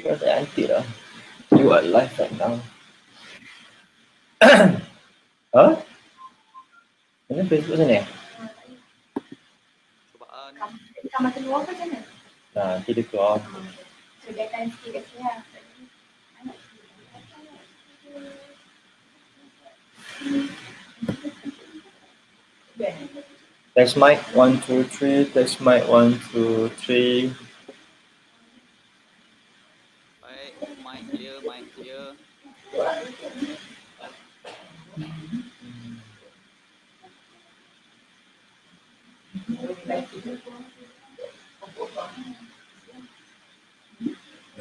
Kau tak cantik lah. You are live right now. Ha? Mana Facebook sana? Cubaan. Kamar keluar ke macam mana? Nanti dia keluar. Sediakan sikit kat sini lah. Test mic 1 2 3. Test mic 1 2 3. Baik, mic clear, mic clear.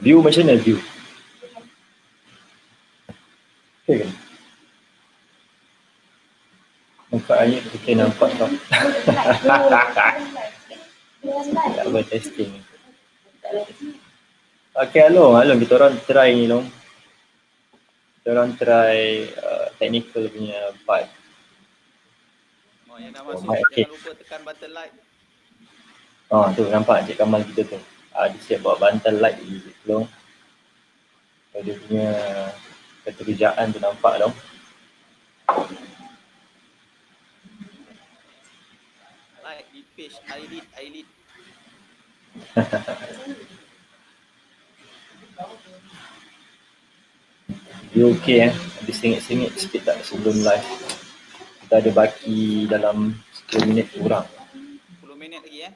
View macam mana view? Okay ke? Muka ayat kita nampak tak? Tak apa testing. Okay, Along kita orang try ni Long. Kita orang try technical punya part. Oh, yang dah masuk mic, okay. jangan lupa tekan button like. Tu nampak Cik Kamal kita tu. Dia siap bawa bantal light Long. Dia punya keterjaan tu nampak Long. Like di page eyelid. You okay Ada sengit-sengit sikit tak sebelum live? Kita ada baki dalam 10 minit kurang. 10 minit lagi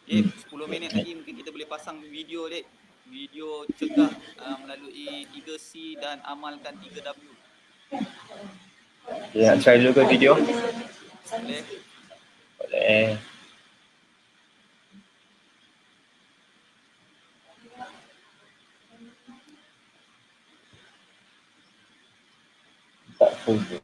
10 minit lagi mungkin kita boleh pasang video dek. Video cegah melalui 3C dan amalkan 3W. Dia nak try dulu ke video? Boleh? Boleh. Tak full je.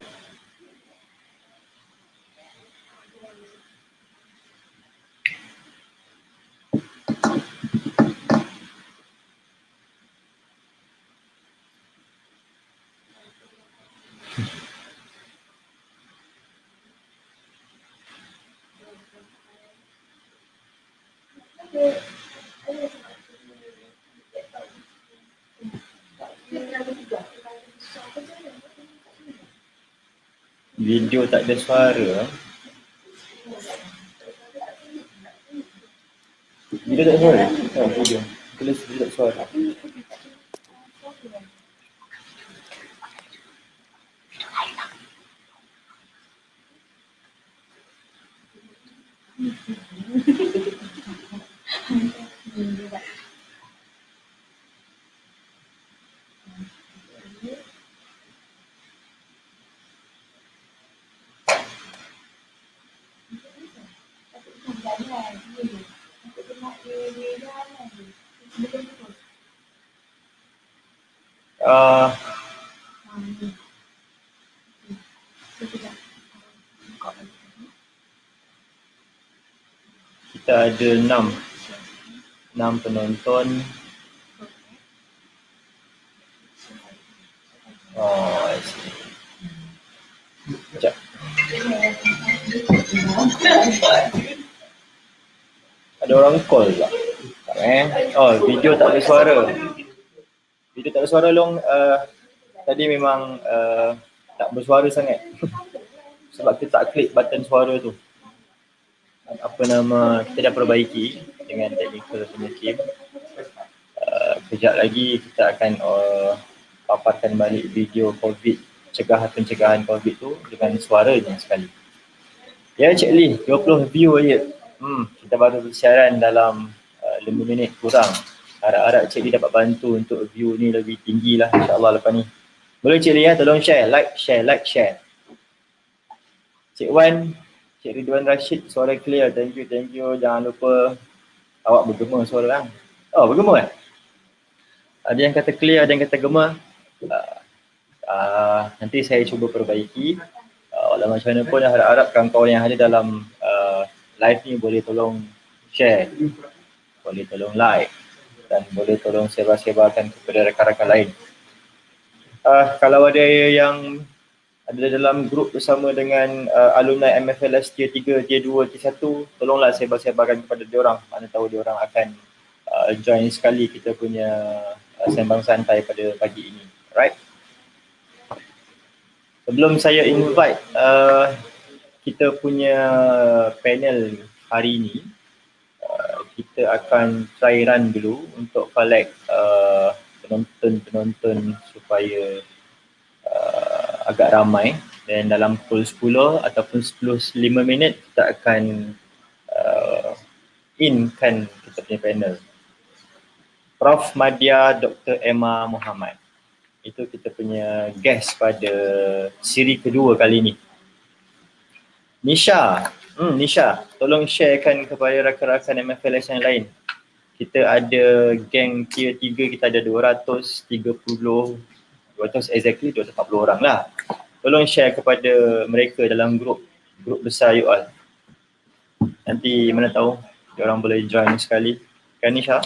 Video tak ada suara. Video tak ada suara? Video. Tulis video tak ada suara. Kita ada 6 penonton. I see. Sekejap. Ada orang call pula. Video tak ada suara. Video tak ada suara Long. Tadi memang tak bersuara sangat. Sebab kita tak klik button suara tu. Kita dah perbaiki dengan technical punya team. Kejap lagi kita akan paparkan balik video COVID, pencegahan COVID tu dengan suaranya sekali. Ya Cik Lee, 20 view aja. Kita baru bersiaran dalam 5 minit kurang. Harap-harap Cik Lee dapat bantu untuk view ni lebih tinggi lah insyaAllah lepas ni. Boleh Cik Lee tolong share, like, share. Cik Wan, Cik Ridwan Rashid, suara clear. Thank you. Jangan lupa awak bergema suara lah. Bergema ada yang kata clear, ada yang kata gema. Nanti saya cuba perbaiki. Walau macam mana pun harap-harap kawan-kawan yang ada dalam live ni boleh tolong share, boleh tolong like dan boleh tolong sebar-sebarkan kepada rakan-rakan lain. Kalau ada yang ada dalam grup bersama dengan alumni MFLS tier 3, tier 2, tier 1, tolonglah sebar-sebarkan kepada diorang. Mana tahu diorang akan join sekali kita punya sembang santai pada pagi ini. Alright. Sebelum saya invite kita punya panel hari ini, kita akan try run dulu untuk collect penonton-penonton supaya agak ramai, dan dalam pukul 10 ataupun 10-5 minit kita akan in-kan kita punya panel. Prof. Madya Dr. Emma Muhammad. Itu kita punya guest pada siri kedua kali ni. Nisha, Nisha, tolong sharekan kepada rakan-rakan MFLS yang lain. Kita ada geng tier 3, kita ada 240 exactly 240 orang lah. Tolong share kepada mereka dalam grup besar you all. Nanti mana tahu diorang boleh join sekali. Kan Nisha?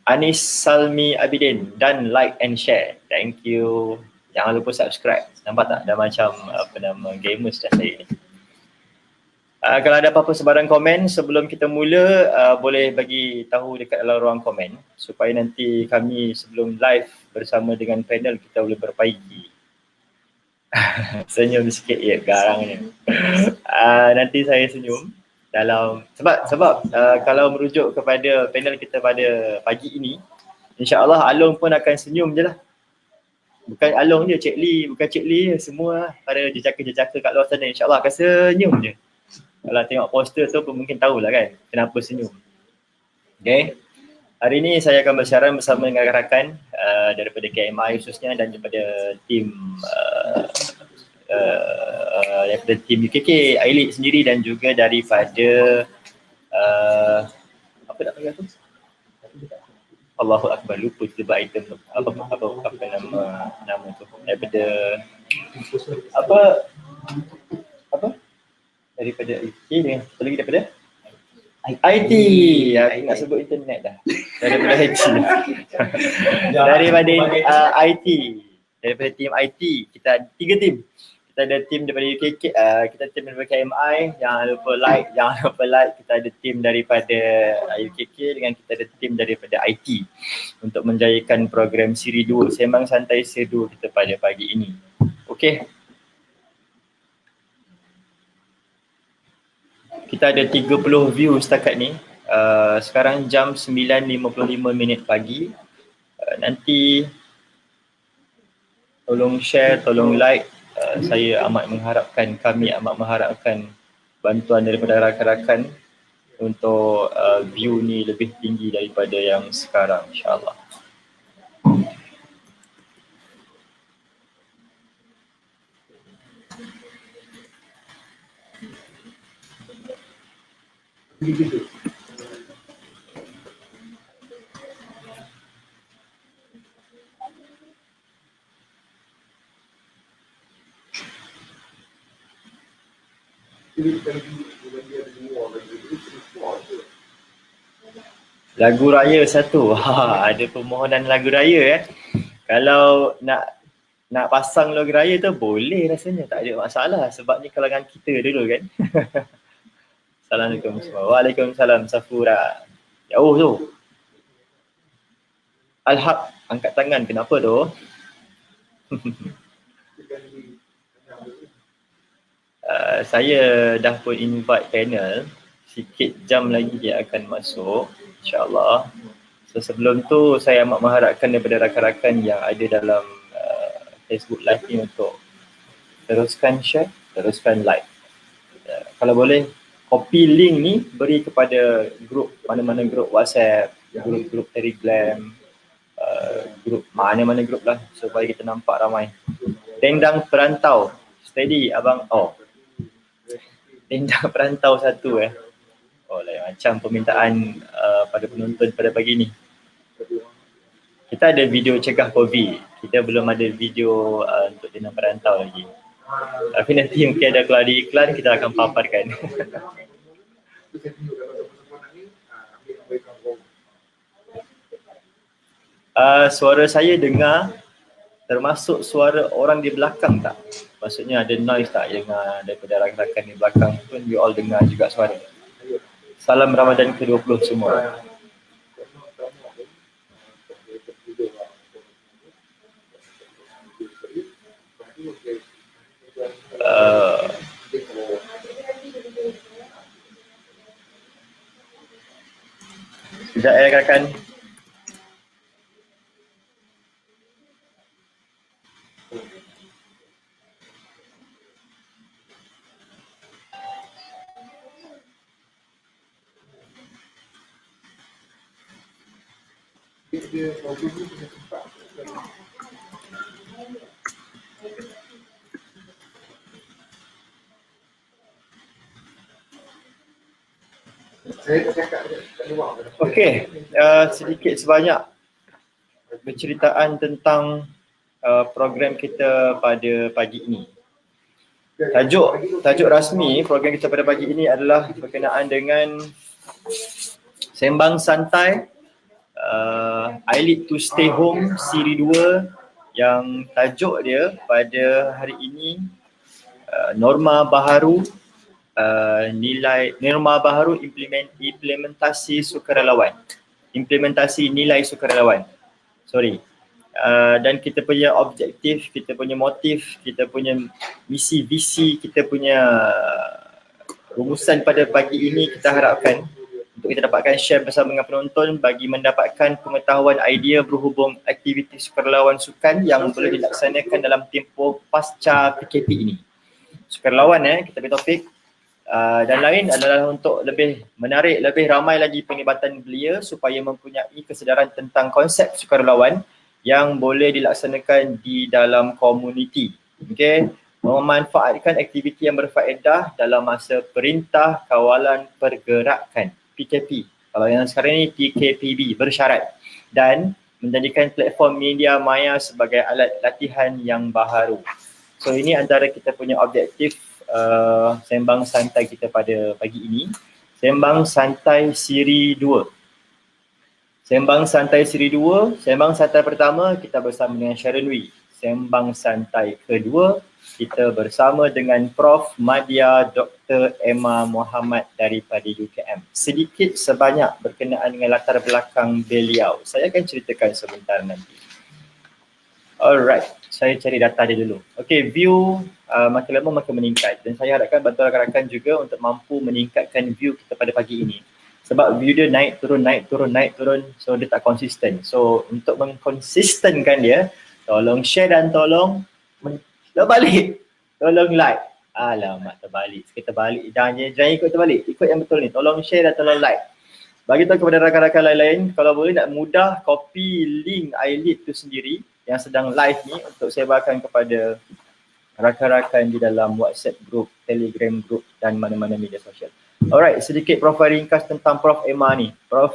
Anis Salmi Abidin, dan like and share. Thank you. Jangan lupa subscribe. Nampak tak? Dah macam apa nama gamers dah saya ni. Kalau ada apa-apa sebarang komen sebelum kita mula, boleh bagi tahu dekat dalam ruang komen supaya nanti kami sebelum live bersama dengan panel kita boleh berbaiki. Senyum sikit ya, garangnya. Nanti saya senyum dalam sebab kalau merujuk kepada panel kita pada pagi ini, insya-Allah Along pun akan senyum je lah. Bukan Along je, Cik Lee, bukan Cik Lee je, semua para jejaka-jejaka kat luar sana insya-Allah akan senyum je. Kalau tengok poster tu pun mungkin tahulah kan kenapa senyum. Okay. Hari ini saya akan bersiaran bersama dengan rakan-rakan daripada KMI khususnya dan daripada tim daripada tim UKK, Ailik sendiri dan juga daripada apa nak panggil tu? Allahu Akbar, lupa sebab item tu. Apa nama tu? Daripada apa? Daripada UK dengan satu lagi daripada IT. Aku nak sebut internet dah. Daripada IT. Daripada IT. Daripada tim IT, kita ada 3 tim. Kita ada tim daripada UKK, kita ada tim daripada KMI, jangan lupa like. Kita ada tim daripada UKK dengan kita ada tim daripada IT untuk menjayakan program siri 2, Sembang Santai siri 2 kita pada pagi ini. Okey. Kita ada 30 view setakat ni. Sekarang jam 9.55 pagi. Nanti tolong share, tolong like. Kami amat mengharapkan bantuan daripada rakan-rakan untuk view ni lebih tinggi daripada yang sekarang, insya-Allah. Lagu raya satu. Ada permohonan lagu raya Kalau nak pasang lagu raya tu boleh rasanya, tak ada masalah sebab ni kalangan kita dulu kan. Assalamualaikum semua. Waalaikumsalam Safura. Jauh tu. Al-Haq angkat tangan, kenapa tu? Saya dah pun invite panel, sikit jam lagi dia akan masuk, insya-Allah. So sebelum tu saya amat mengharapkan daripada rakan-rakan yang ada dalam Facebook live ni untuk teruskan share, teruskan like. Kalau boleh copy link ni beri kepada grup, mana-mana grup WhatsApp, grup-grup Telegram, grup mana-mana grup lah supaya kita nampak ramai. Dendang Perantau, steady abang. Dendang Perantau satu lain macam permintaan pada penonton pada pagi ni. Kita ada video cegah COVID, kita belum ada video untuk Dendang Perantau lagi. Tapi nanti mungkin ada keluar di iklan, kita akan paparkan. Suara saya dengar termasuk suara orang di belakang tak? Maksudnya ada noise tak dengar daripada rakan-rakan di belakang pun you all dengar juga suara? Salam Ramadan ke-20 semua. Sekejap rakan. Okey, sedikit sebanyak penceritaan tentang program kita pada pagi ini. Tajuk rasmi program kita pada pagi ini adalah berkenaan dengan Sembang Santai I Lead to Stay Home Siri 2 yang tajuk dia pada hari ini norma baharu implementasi sukarelawan. Implementasi nilai sukarelawan. Dan kita punya objektif, kita punya motif, kita punya misi, visi, kita punya rumusan pada pagi ini kita harapkan untuk kita dapatkan share bersama dengan penonton bagi mendapatkan pengetahuan idea berhubung aktiviti sukarelawan sukan yang boleh dilaksanakan dalam tempoh pasca PKP ini. Sukarelawan kita beri topik dan lain adalah untuk lebih menarik, lebih ramai lagi penglibatan belia supaya mempunyai kesedaran tentang konsep sukarelawan yang boleh dilaksanakan di dalam komuniti. Okey, memanfaatkan aktiviti yang berfaedah dalam masa Perintah Kawalan Pergerakan PKP. Kalau yang sekarang ni PKPB bersyarat dan menjadikan platform media maya sebagai alat latihan yang baharu. So ini antara kita punya objektif sembang santai kita pada pagi ini. Sembang Santai Siri 2. Sembang Santai Siri 2, sembang santai pertama kita bersama dengan Sharon Wee. Sembang santai kedua kita bersama dengan Prof. Madya Dr. Emma Muhammad daripada UKM. Sedikit sebanyak berkenaan dengan latar belakang beliau. Saya akan ceritakan sebentar nanti. Alright, saya cari data dia dulu. Okey, view makin lama makin meningkat dan saya harapkan bantu rakan-rakan juga untuk mampu meningkatkan view kita pada pagi ini. Sebab view dia naik turun, so dia tak konsisten. So untuk mengkonsistenkan dia, tolong share dan tolong terbalik. Tolong like. Alamak, terbalik. Kita balik. Jangan ikut terbalik. Ikut yang betul ni. Tolong share dan tolong like. Bagi tahu kepada rakan-rakan lain-lain, kalau boleh nak mudah copy link iLead tu sendiri yang sedang live ni untuk sebarkan kepada rakan-rakan di dalam WhatsApp group, Telegram group dan mana-mana media sosial. Alright, sedikit profil ringkas tentang Prof. Emma ni. Prof.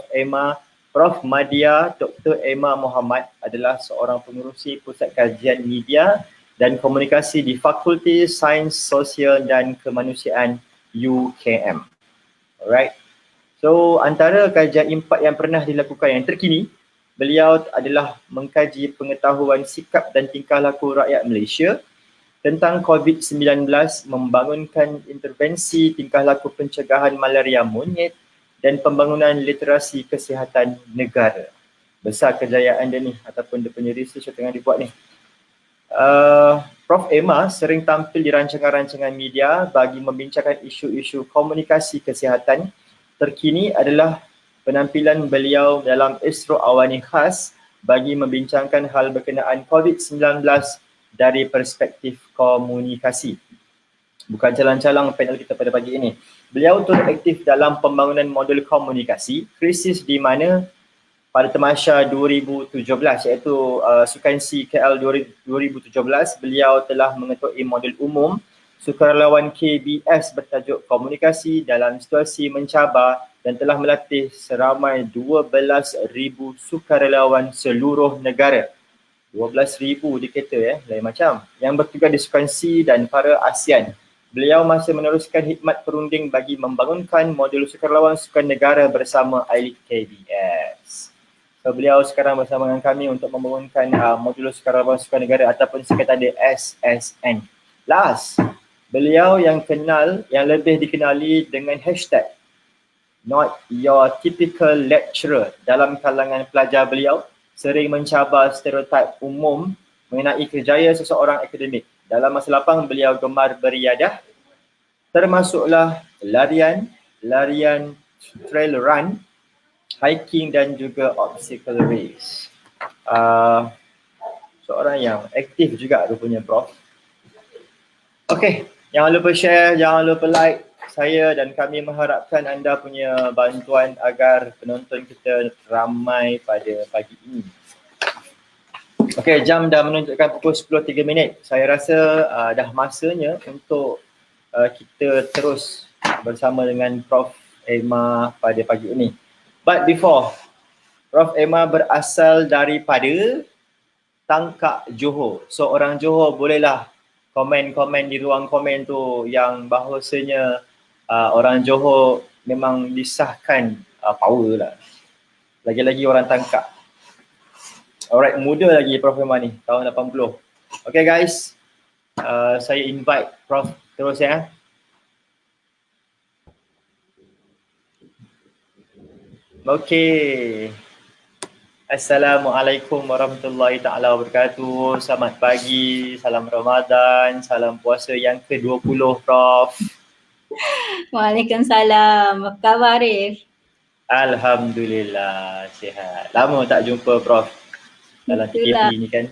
Madya Dr. Emma Muhammad adalah seorang pengerusi Pusat Kajian Media dan Komunikasi di Fakulti Sains Sosial dan Kemanusiaan UKM. Alright. So antara kajian impak yang pernah dilakukan yang terkini, beliau adalah mengkaji pengetahuan sikap dan tingkah laku rakyat Malaysia tentang COVID-19, membangunkan intervensi tingkah laku pencegahan malaria monyet dan pembangunan literasi kesihatan negara. Besar kejayaan dia ni ataupun dia punya research yang tengah dibuat ni. Prof. Emma sering tampil di rancangan-rancangan media bagi membincangkan isu-isu komunikasi kesihatan. Terkini adalah penampilan beliau dalam Astro Awani Khas bagi membincangkan hal berkenaan COVID-19 dari perspektif komunikasi. Bukan calang-calang panel kita pada pagi ini. Beliau turut aktif dalam pembangunan modul komunikasi, krisis di mana pada Tamasya 2017 iaitu Sukansi KL 2017, beliau telah mengetuai modul umum sukarelawan KBS bertajuk komunikasi dalam situasi mencabar dan telah melatih seramai 12,000 sukarelawan seluruh negara. 12,000 dikata lain macam yang bertugas di Sukansi dan para ASEAN. Beliau masih meneruskan khidmat perunding bagi membangunkan modul sukarelawan sukan negara bersama iLead KBS. So beliau sekarang bersama dengan kami untuk membangunkan modul sukarelawan sukan negara ataupun singkatan dia SSN. Last, beliau yang lebih dikenali dengan hashtag not your typical lecturer. Dalam kalangan pelajar beliau, sering mencabar stereotip umum mengenai kerjaya seseorang akademik. Dalam masa lapang, beliau gemar beriadah, termasuklah larian, trail run, hiking dan juga obstacle race. Seorang yang aktif juga rupanya Prof. Okay, jangan lupa share, jangan lupa like saya, dan kami mengharapkan anda punya bantuan agar penonton kita ramai pada pagi ini. Okay, jam dah menunjukkan pukul 10.03. Saya rasa dah masanya untuk kita terus bersama dengan Prof. Emma pada pagi ini. But before, Prof. Emma berasal daripada Tangkak, Johor. So orang Johor bolehlah komen-komen di ruang komen tu yang bahawasanya orang Johor memang disahkan power lah. Lagi-lagi orang Tangkak. Alright, muda lagi Prof. Emma ni, tahun 80. Okay guys, saya invite Prof terus ya. Okay. Assalamualaikum warahmatullahi taala wabarakatuh. Selamat pagi, salam Ramadan, salam puasa yang ke-20 Prof. Waalaikumsalam. Apa khabar Arif? Alhamdulillah sihat. Lama tak jumpa Prof dalam PKP ni kan.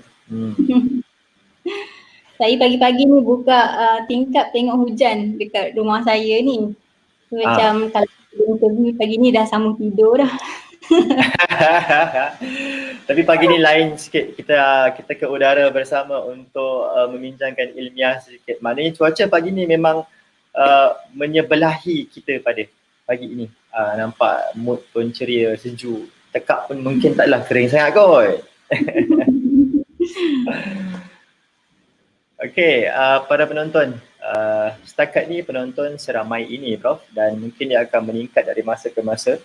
Saya pagi-pagi ni buka tingkap tengok hujan dekat rumah saya ni. Macam kalau interview pagi ni dah sambung tidur dah. Tapi pagi ni lain sikit, kita ke udara bersama untuk membincangkan ilmiah sedikit. Maknanya cuaca pagi ni memang menyebelahi kita pada pagi ini. Nampak mood pun ceria, sejuk. Tekak pun mungkin taklah kering sangat kot. Okay, para penonton, setakat ni penonton seramai ini Prof, dan mungkin dia akan meningkat dari masa ke masa.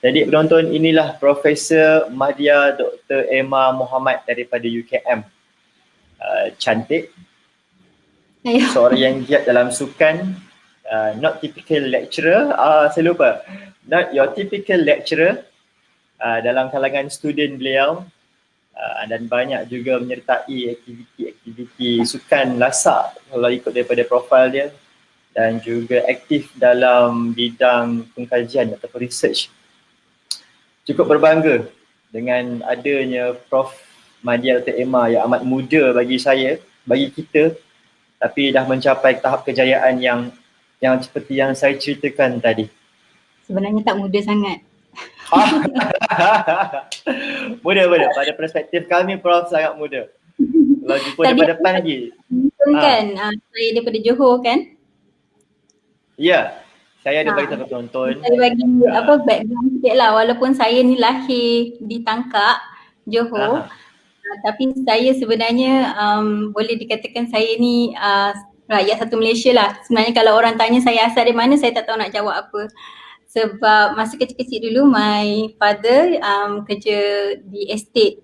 Jadi penonton, inilah Profesor Madya Dr. Emma Muhammad daripada UKM. Cantik, seorang yang giat dalam sukan, not typical lecturer, saya lupa, not your typical lecturer, dalam kalangan student beliau, dan banyak juga menyertai aktiviti-aktiviti sukan lasak kalau ikut daripada profil dia, dan juga aktif dalam bidang pengkajian atau research. Cukup berbangga dengan adanya Prof. Madya Dr. Emma yang amat muda bagi saya, bagi kita, tapi dah mencapai tahap kejayaan yang seperti yang saya ceritakan tadi. Sebenarnya tak muda sangat. Muda. Pada perspektif kami Prof sangat muda. Kalau jumpa depan-depan lagi. Kan, saya daripada Johor kan? Ya. Saya ada bagi tahu penonton. Saya bagi background sikit lah, walaupun saya ni lahir di Tangkak, Johor. Tapi saya sebenarnya boleh dikatakan saya ni rakyat satu Malaysia lah. Sebenarnya kalau orang tanya saya asal dari mana, saya tak tahu nak jawab apa. Sebab masa kecil-kecil dulu my father kerja di estate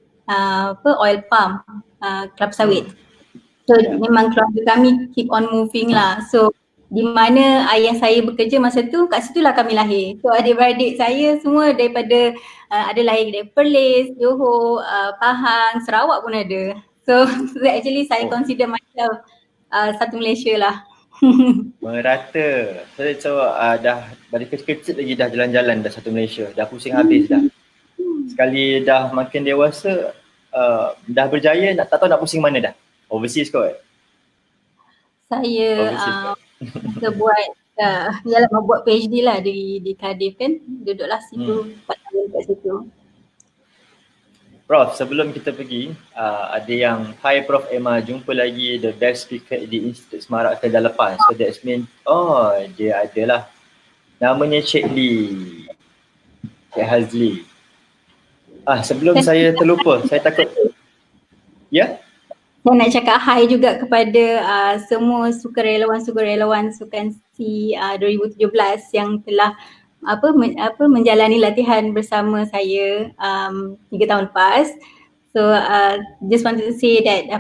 oil palm, kelapa sawit. So memang keluarga kami keep on moving lah. So di mana ayah saya bekerja masa tu, kat situlah kami lahir. So adik-beradik saya semua daripada ada lahir dari Perlis, Johor, Pahang, Sarawak pun ada. So actually saya consider myself satu Malaysia lah. Merata. So dah dari kecil-kecil lagi dah jalan-jalan dah satu Malaysia. Dah pusing habis dah. Sekali dah makin dewasa, dah berjaya, tak tahu nak pusing mana dah. Overseas kot. Saya buat PhD lah di Cardiff kan. Duduklah situ 4 tahun kat situ. Prof, sebelum kita pergi, ada yang hi Prof Emma, jumpa lagi the best speaker di Institut Semarak Kedah lepas. So that's mean, dia adalah namanya Cik Lee, Cik Hazli. Sebelum saya terlupa, saya takut. Ya? Saya nak cakap hi juga kepada semua sukarelawan Sukan C 2017 yang telah menjalani latihan bersama saya 3 tahun lepas. So just wanted to say that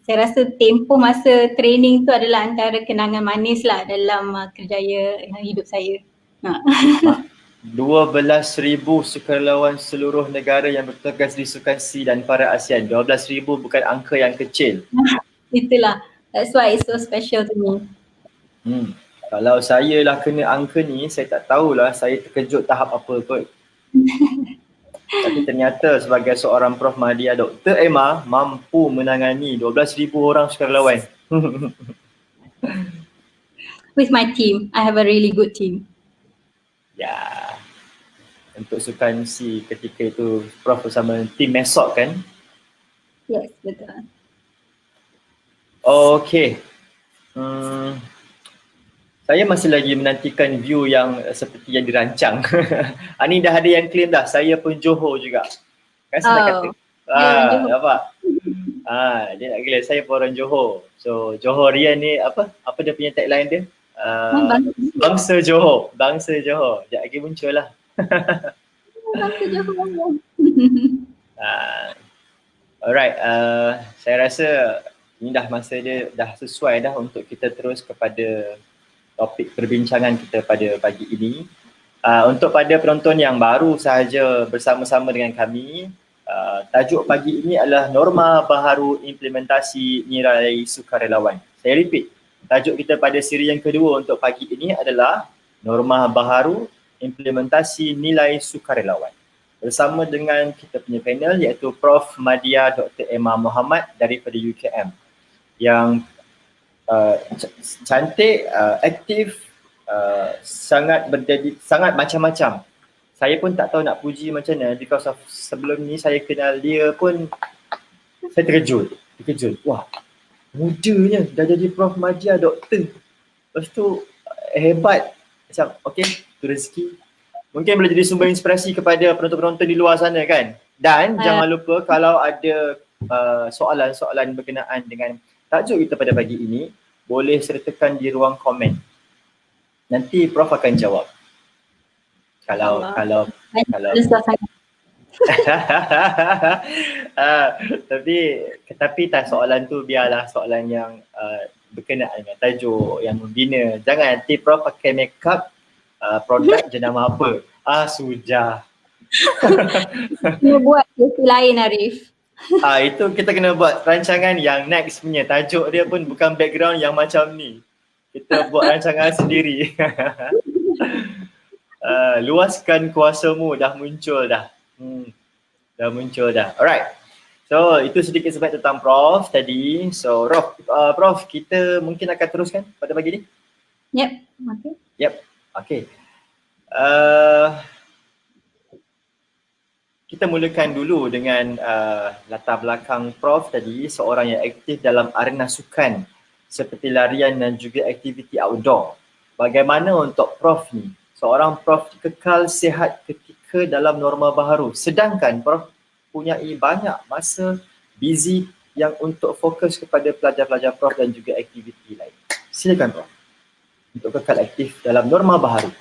saya rasa tempoh masa training tu adalah antara kenangan manis lah dalam kerjaya hidup saya. 12,000 sukarelawan seluruh negara yang bertugas di Sukan C dan para ASEAN. 12,000 bukan angka yang kecil. Itulah. That's why it's so special to me. Kalau saya lah kena angka ni, saya tak tahulah saya terkejut tahap apa kot. Tapi ternyata sebagai seorang Prof Madya, Dr. Emma mampu menangani 12,000 orang sukarelawan. With my team, I have a really good team. Ya. Untuk Sukan C ketika itu Prof bersama tim MESOC kan? Yes, betul. Okay. Saya masih lagi menantikan view yang seperti yang dirancang. Ni dah ada yang claim dah, saya pun Johor juga. Kan saya dah kata. Johor. Nampak? Dia nak claim saya pun orang Johor. So Johorian ni apa dia punya tagline dia? Bangsa Johor. Bangsa Johor. Sekejap lagi muncul lah. Bangsa Johor. Alright, saya rasa ini dah masa dia dah sesuai dah untuk kita terus kepada topik perbincangan kita pada pagi ini. Untuk pada penonton yang baru sahaja bersama-sama dengan kami, tajuk pagi ini adalah norma baharu implementasi nilai sukarelawan. Saya repeat, tajuk kita pada siri yang kedua untuk pagi ini adalah norma baharu implementasi nilai sukarelawan. Bersama dengan kita punya panel iaitu Prof Madya Dr. Emma Muhammad daripada UKM yang cantik, aktif, sangat macam-macam. Saya pun tak tahu nak puji macam mana because of sebelum ni saya kenal dia pun saya terkejut. Wah, mudanya dah jadi Prof Madya doktor. Lepas tu hebat. Macam okay, tu rezeki. Mungkin boleh jadi sumber inspirasi kepada penonton-penonton di luar sana kan. Dan jangan lupa kalau ada soalan-soalan berkenaan dengan tajuk kita pada pagi ini, boleh sertakan di ruang komen. Nanti Prof akan jawab. Kalau tapi tak, soalan tu biarlah soalan yang berkenaan dengan tajuk yang membina. Jangan nanti Prof pakai makeup produk jenama apa. Sudah. Kena buat sesi lain Arif. Itu kita kena buat rancangan yang next punya. Tajuk dia pun bukan background yang macam ni. Kita buat rancangan sendiri. Luaskan kuasamu dah muncul dah. Dah muncul dah. Alright. So itu sedikit sebanyak tentang Prof tadi. So Prof, kita mungkin akan teruskan pada pagi ni. Okay. Kita mulakan dulu dengan latar belakang Prof tadi, seorang yang aktif dalam arena sukan seperti larian dan juga aktiviti outdoor. Bagaimana untuk Prof ni? Seorang Prof kekal sihat ketika dalam norma baharu, sedangkan Prof punyai banyak masa busy yang untuk fokus kepada pelajar-pelajar Prof dan juga aktiviti lain. Silakan Prof untuk kekal aktif dalam norma baharu.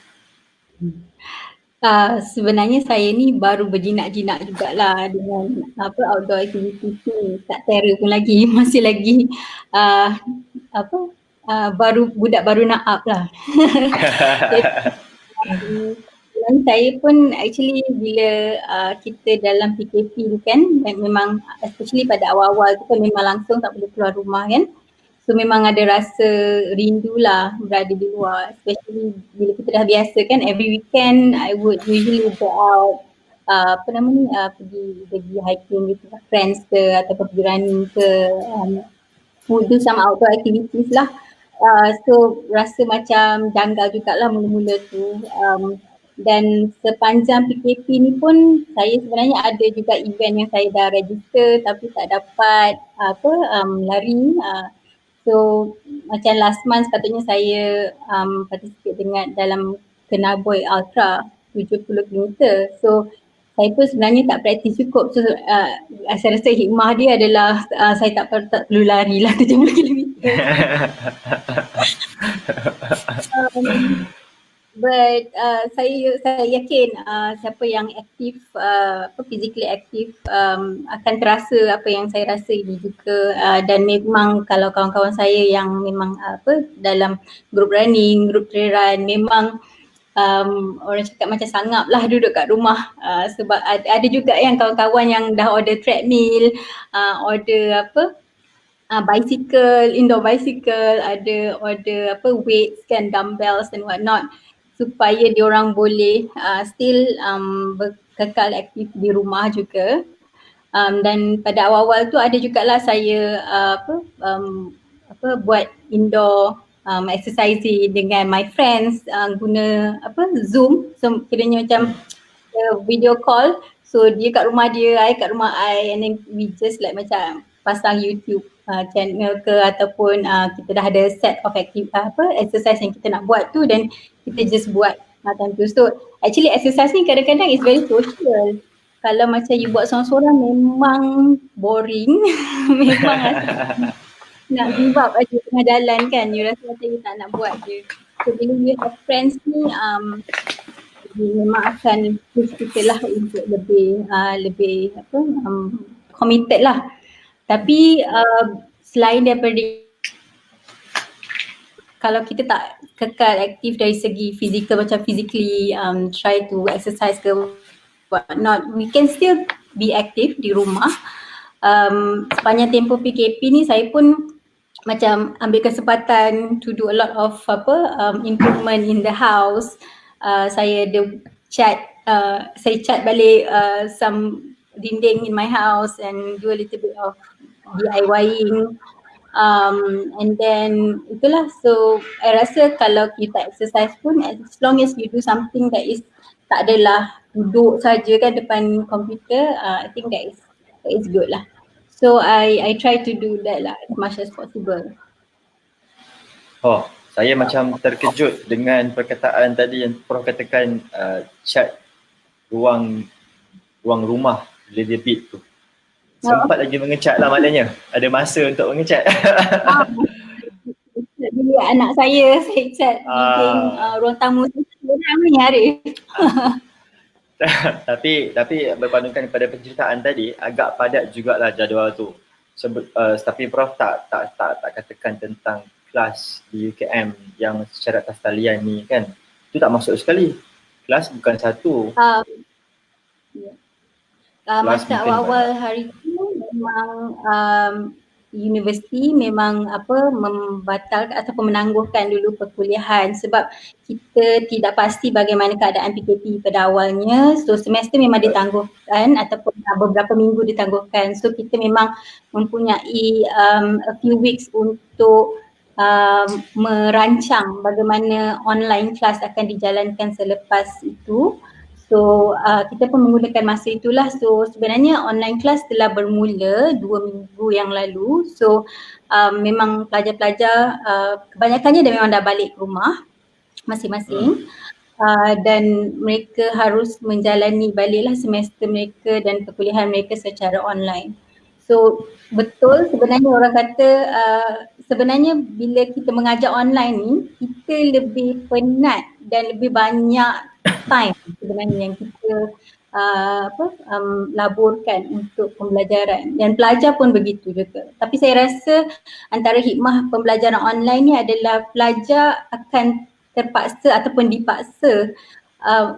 Sebenarnya saya ni baru berjinak-jinak jugalah dengan outdoor activity ni. Tak terror pun lagi, masih lagi baru budak baru nak up lah. Dan saya pun actually bila kita dalam PKP ni kan memang especially pada awal-awal tu kan memang langsung tak boleh keluar rumah kan. So memang ada rasa rindu lah berada di luar, especially bila kita dah biasa kan every weekend I would usually go out pergi hiking with friends ke ataupun pergi running ke, would do some outdoor activities lah. So rasa macam janggal jugalah mula-mula tu. Dan sepanjang PKP ni pun saya sebenarnya ada juga event yang saya dah register tapi tak dapat lari. So macam last month katanya saya participate dengan dalam Kenaboy Ultra 70 km. So saya pun sebenarnya tak praktis cukup. So saya rasa hikmah dia adalah saya tak perlu lari lah 70 km. But saya yakin siapa yang aktif, physically aktif akan terasa apa yang saya rasa ini juga. Dan memang kalau kawan-kawan saya yang memang dalam group running, group trail run, memang orang cakap macam sangap lah duduk kat rumah, sebab ada juga yang kawan-kawan yang dah order treadmill, order bicycle, indoor bicycle, ada order weights kan, dumbbells and whatnot, supaya diorang boleh still kekal aktif di rumah juga. Dan pada awal-awal tu ada jugalah saya buat indoor exercising dengan my friends, guna Zoom, so kiranya macam video call, so dia kat rumah dia, I kat rumah I, and then we just like macam pasang YouTube channel ke, ataupun kita dah ada set of exercise yang kita nak buat tu, dan kita just buat time tu. So actually exercise ni kadang-kadang is very social. Kalau macam you buat seorang-seorang memang boring. Memang nak give up aja tengah jalan kan, you rasa macam you tak nak buat je. So bila you have friends ni, memang akan push kita lah untuk lebih committed lah. Tapi selain daripada kalau kita tak kekal aktif dari segi fizikal, macam physically try to exercise ke whatnot, we can still be active di rumah. Sepanjang tempoh PKP ni saya pun macam ambil kesempatan to do a lot of improvement in the house. Saya ada saya cat balik some dinding in my house and do a little bit of DIYing. And then itulah, so I rasa kalau kita exercise pun, as long as you do something that is tak adalah duduk saja kan depan komputer, I think that is good lah. So I try to do that lah as much as possible. Oh, saya macam terkejut dengan perkataan tadi yang Prof katakan, cat ruang rumah little bit tu. Sempat lagi mengecat lah maknanya. Ada masa untuk mengecat. Bila anak saya cat dinding ruang tamu saya hari. Tapi berbandingkan kepada penceritaan tadi, agak padat jugalah jadual tu. Tapi Prof tak katakan tentang kelas di UKM yang secara atas talian ni kan. Itu tak masuk sekali. Kelas bukan satu. Masa awal-awal hari tu memang universiti memang membatalkan ataupun menangguhkan dulu perkuliahan sebab kita tidak pasti bagaimana keadaan PKP pada awalnya. So semester memang ditangguhkan ataupun beberapa minggu ditangguhkan. So kita memang mempunyai a few weeks untuk merancang bagaimana online class akan dijalankan selepas itu. So kita pun menggunakan masa itulah. So sebenarnya online class telah bermula 2 minggu yang lalu. So memang pelajar-pelajar kebanyakannya memang dah balik ke rumah masing-masing. Dan mereka harus menjalani baliklah semester mereka dan perkuliahan mereka secara online. So betul sebenarnya orang kata sebenarnya bila kita mengajar online ni, kita lebih penat dan lebih banyak time sebenarnya yang kita laburkan untuk pembelajaran, dan pelajar pun begitu juga. Tapi saya rasa antara hikmah pembelajaran online ni adalah pelajar akan terpaksa ataupun dipaksa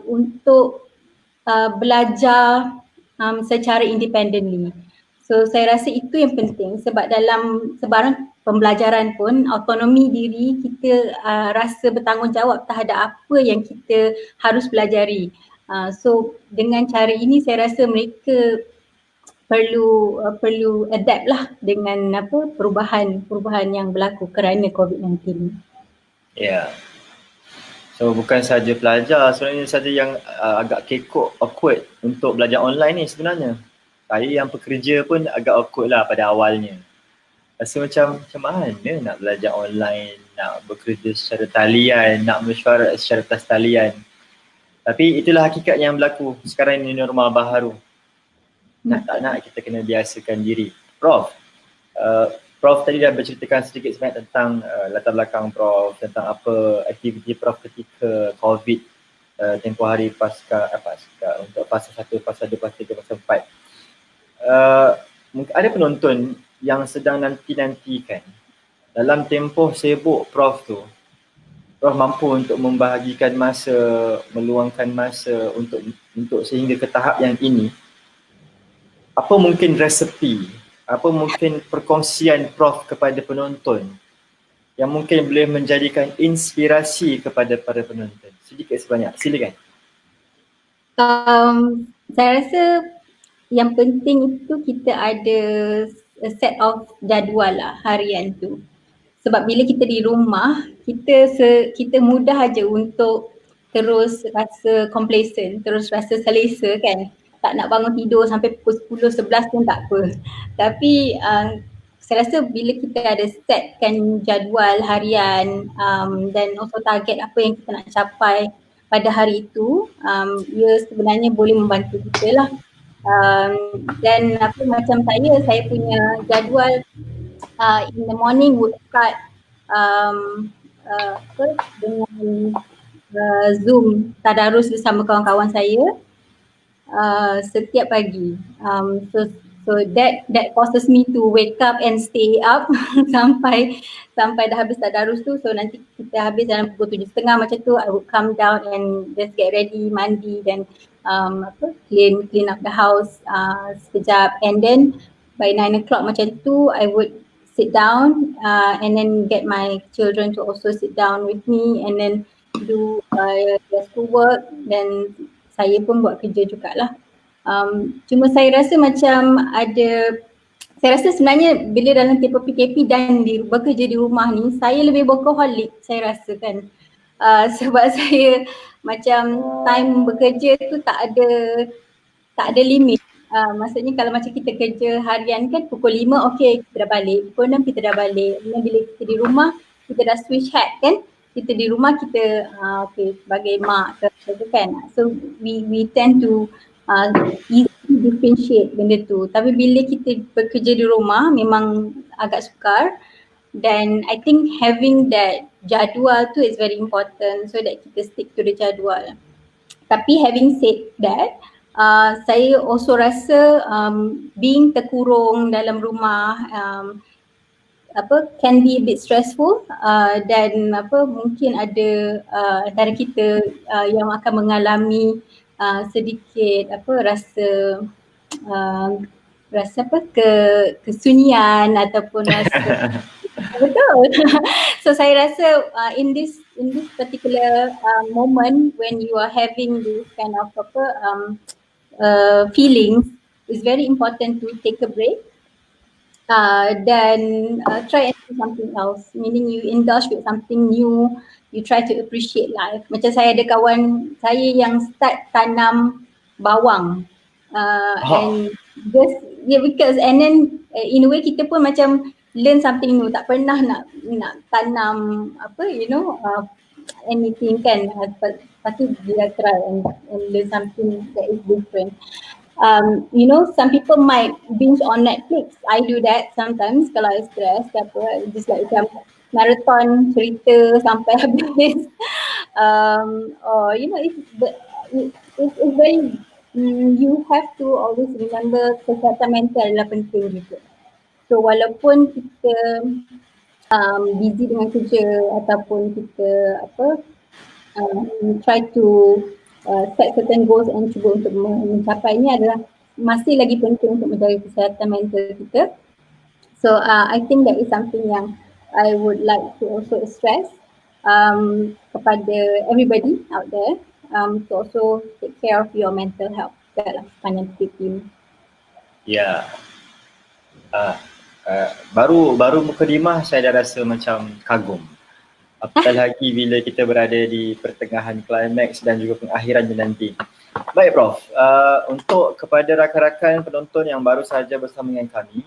untuk belajar secara independently. So saya rasa itu yang penting sebab dalam sebarang pembelajaran pun autonomi diri kita rasa bertanggungjawab terhadap apa yang kita harus pelajari. So dengan cara ini saya rasa mereka perlu adapt lah dengan perubahan yang berlaku kerana COVID-19. Ya. So bukan saja pelajar, sebenarnya saja yang agak kekok, awkward untuk belajar online ni sebenarnya. Saya yang pekerja pun agak awkward lah pada awalnya. Rasa macam mana nak belajar online, nak bekerja secara talian, nak mesyuarat secara atas talian. Tapi itulah hakikat yang berlaku sekarang ini, normal baharu. Nak tak nak kita kena biasakan diri. Prof tadi dah berceritakan sedikit sebanyak tentang latar belakang Prof, tentang apa aktiviti Prof ketika COVID tempoh hari pasca untuk fasa 1, fasa 2, fasa 3, fasa 4. Ada penonton yang sedang nanti-nantikan dalam tempoh sibuk Prof tu, Prof mampu untuk membahagikan masa, meluangkan masa untuk sehingga ke tahap yang ini, apa mungkin resepi, apa mungkin perkongsian Prof kepada penonton yang mungkin boleh menjadikan inspirasi kepada para penonton? Sedikit sebanyak, silakan. Saya rasa yang penting itu kita ada a set of jadual lah harian tu. Sebab bila kita di rumah, kita mudah aja untuk terus rasa complacent, terus rasa selesa kan. Tak nak bangun tidur sampai pukul 10, 11 pun tak apa. Tapi saya rasa bila kita ada setkan jadual harian dan also target apa yang kita nak capai pada hari itu, ia sebenarnya boleh membantu kita lah. Dan apa macam saya punya jadual in the morning would start dengan Zoom tadarus bersama kawan-kawan saya setiap pagi. So that causes me to wake up and stay up sampai dah habis tadarus tu. So nanti kita habis dalam pukul 7:30 macam tu, I would come down and just get ready, mandi dan clean up the house sekejap, and then by 9 o'clock macam tu I would sit down and then get my children to also sit down with me and then do their schoolwork, dan saya pun buat kerja jugalah. Cuma saya rasa macam saya rasa sebenarnya bila dalam tempoh PKP dan bekerja di rumah ni, saya lebih workaholic saya rasa kan. Sebab saya macam time bekerja tu tak ada limit. Maksudnya kalau macam kita kerja harian kan pukul 5 okey kita dah balik, pukul 6 kita dah balik. Kemudian bila kita di rumah kita dah switch hat kan, kita di rumah kita sebagai mak ke kan. So we tend to easily differentiate benda tu. Tapi bila kita bekerja di rumah memang agak sukar, dan I think having that jadual tu is very important so that kita stick to the jadual. Tapi having said that, saya also rasa being terkurung dalam rumah can be a bit stressful, dan mungkin ada antara kita yang akan mengalami sedikit rasa kesunyian ataupun rasa betul. So saya rasa in this particular moment when you are having this kind of feelings, it's very important to take a break dan try and do something else, meaning you indulge with something new, you try to appreciate life. Macam saya ada kawan saya yang start tanam bawang and just because and then in a way kita pun macam learn something new, tak pernah nak tanam anything kan, lepas tu dia try and learn something that is different. Some people might binge on Netflix. I do that sometimes kalau I stress ke apa, just like macam marathon cerita sampai habis. Or it's very you have to always remember kesihatan mental adalah penting juga. So walaupun kita busy dengan kerja ataupun kita try to set certain goals and cuba untuk mencapainya, adalah masih lagi penting untuk menjaga kesihatan mental kita. So I think that is something yang I would like to also stress kepada everybody out there, to also take care of your mental health dalam sepanjang PKP ini. Ya. Baru mukadimah saya dah rasa macam kagum. Apatah lagi bila kita berada di pertengahan klimaks dan juga pengakhirannya nanti. Baik Prof, untuk kepada rakan-rakan penonton yang baru sahaja bersama dengan kami,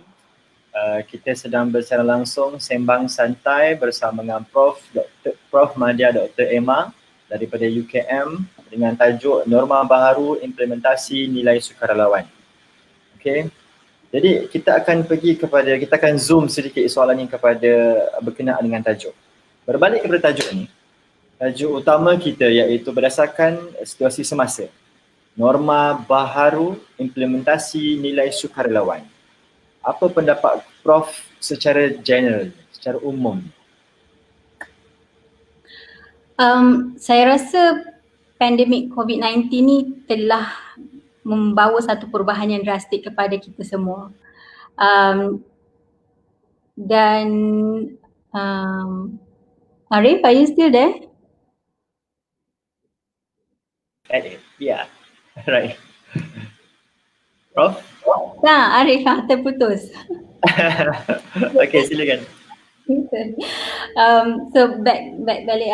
kita sedang bersecara langsung sembang santai bersama dengan Prof Madya Dr. Emma daripada UKM dengan tajuk Norma Baharu Implementasi Nilai Sukarelawan. Okey. Jadi kita akan zoom sedikit soalan ini berkenaan dengan tajuk. Berbalik kepada tajuk ini, tajuk utama kita iaitu berdasarkan situasi semasa, Norma Baharu Implementasi Nilai Sukarelawan. Apa pendapat Prof secara general, secara umum? Saya rasa pandemik COVID-19 ni telah membawa satu perubahan yang drastik kepada kita semua. Dan Arif, are you still there? Yeah, right. Prof? Nah, Arif terputus. Okay, silakan. So back balik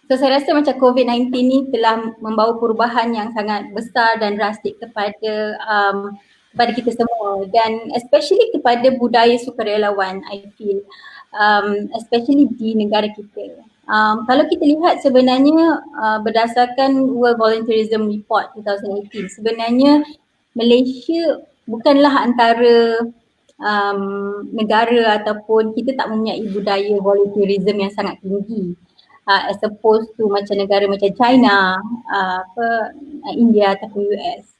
so saya rasa macam COVID-19 ni telah membawa perubahan yang sangat besar dan drastik kepada kita semua, dan especially kepada budaya sukarelawan, I feel, especially di negara kita. Kalau kita lihat sebenarnya berdasarkan World Volunteerism Report 2018, sebenarnya Malaysia bukanlah antara negara ataupun kita tak mempunyai budaya volunteerism yang sangat tinggi as opposed to macam negara macam China, India ataupun US.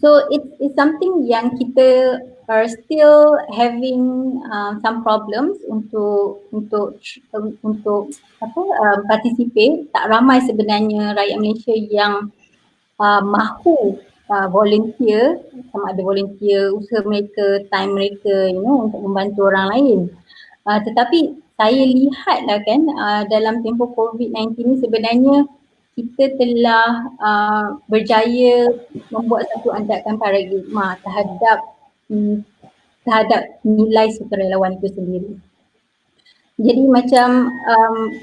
So it's something yang kita are still having some problems untuk participate. Tak ramai sebenarnya rakyat Malaysia yang mahu volunteer, sama ada volunteer usaha mereka, time mereka, untuk membantu orang lain. Tetapi saya lihatlah kan dalam tempoh COVID-19 ni sebenarnya kita telah berjaya membuat satu andakan paradigma terhadap nilai sukarelawan itu sendiri. Jadi macam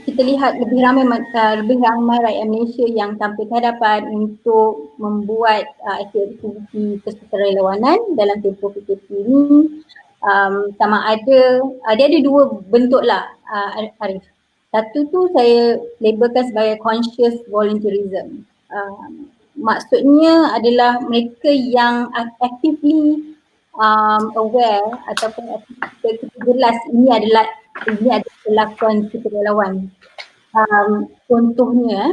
kita lihat lebih ramai rakyat Malaysia yang tampil ke hadapan untuk membuat aktiviti kesukarelawanan dalam tempoh PKP ini. Sama ada dua bentuk lah, Arif. Satu tu saya labelkan sebagai conscious volunteerism. Maksudnya adalah mereka yang actively aware ataupun kita jelas ini adalah perlakuan sukarelawan. Contohnya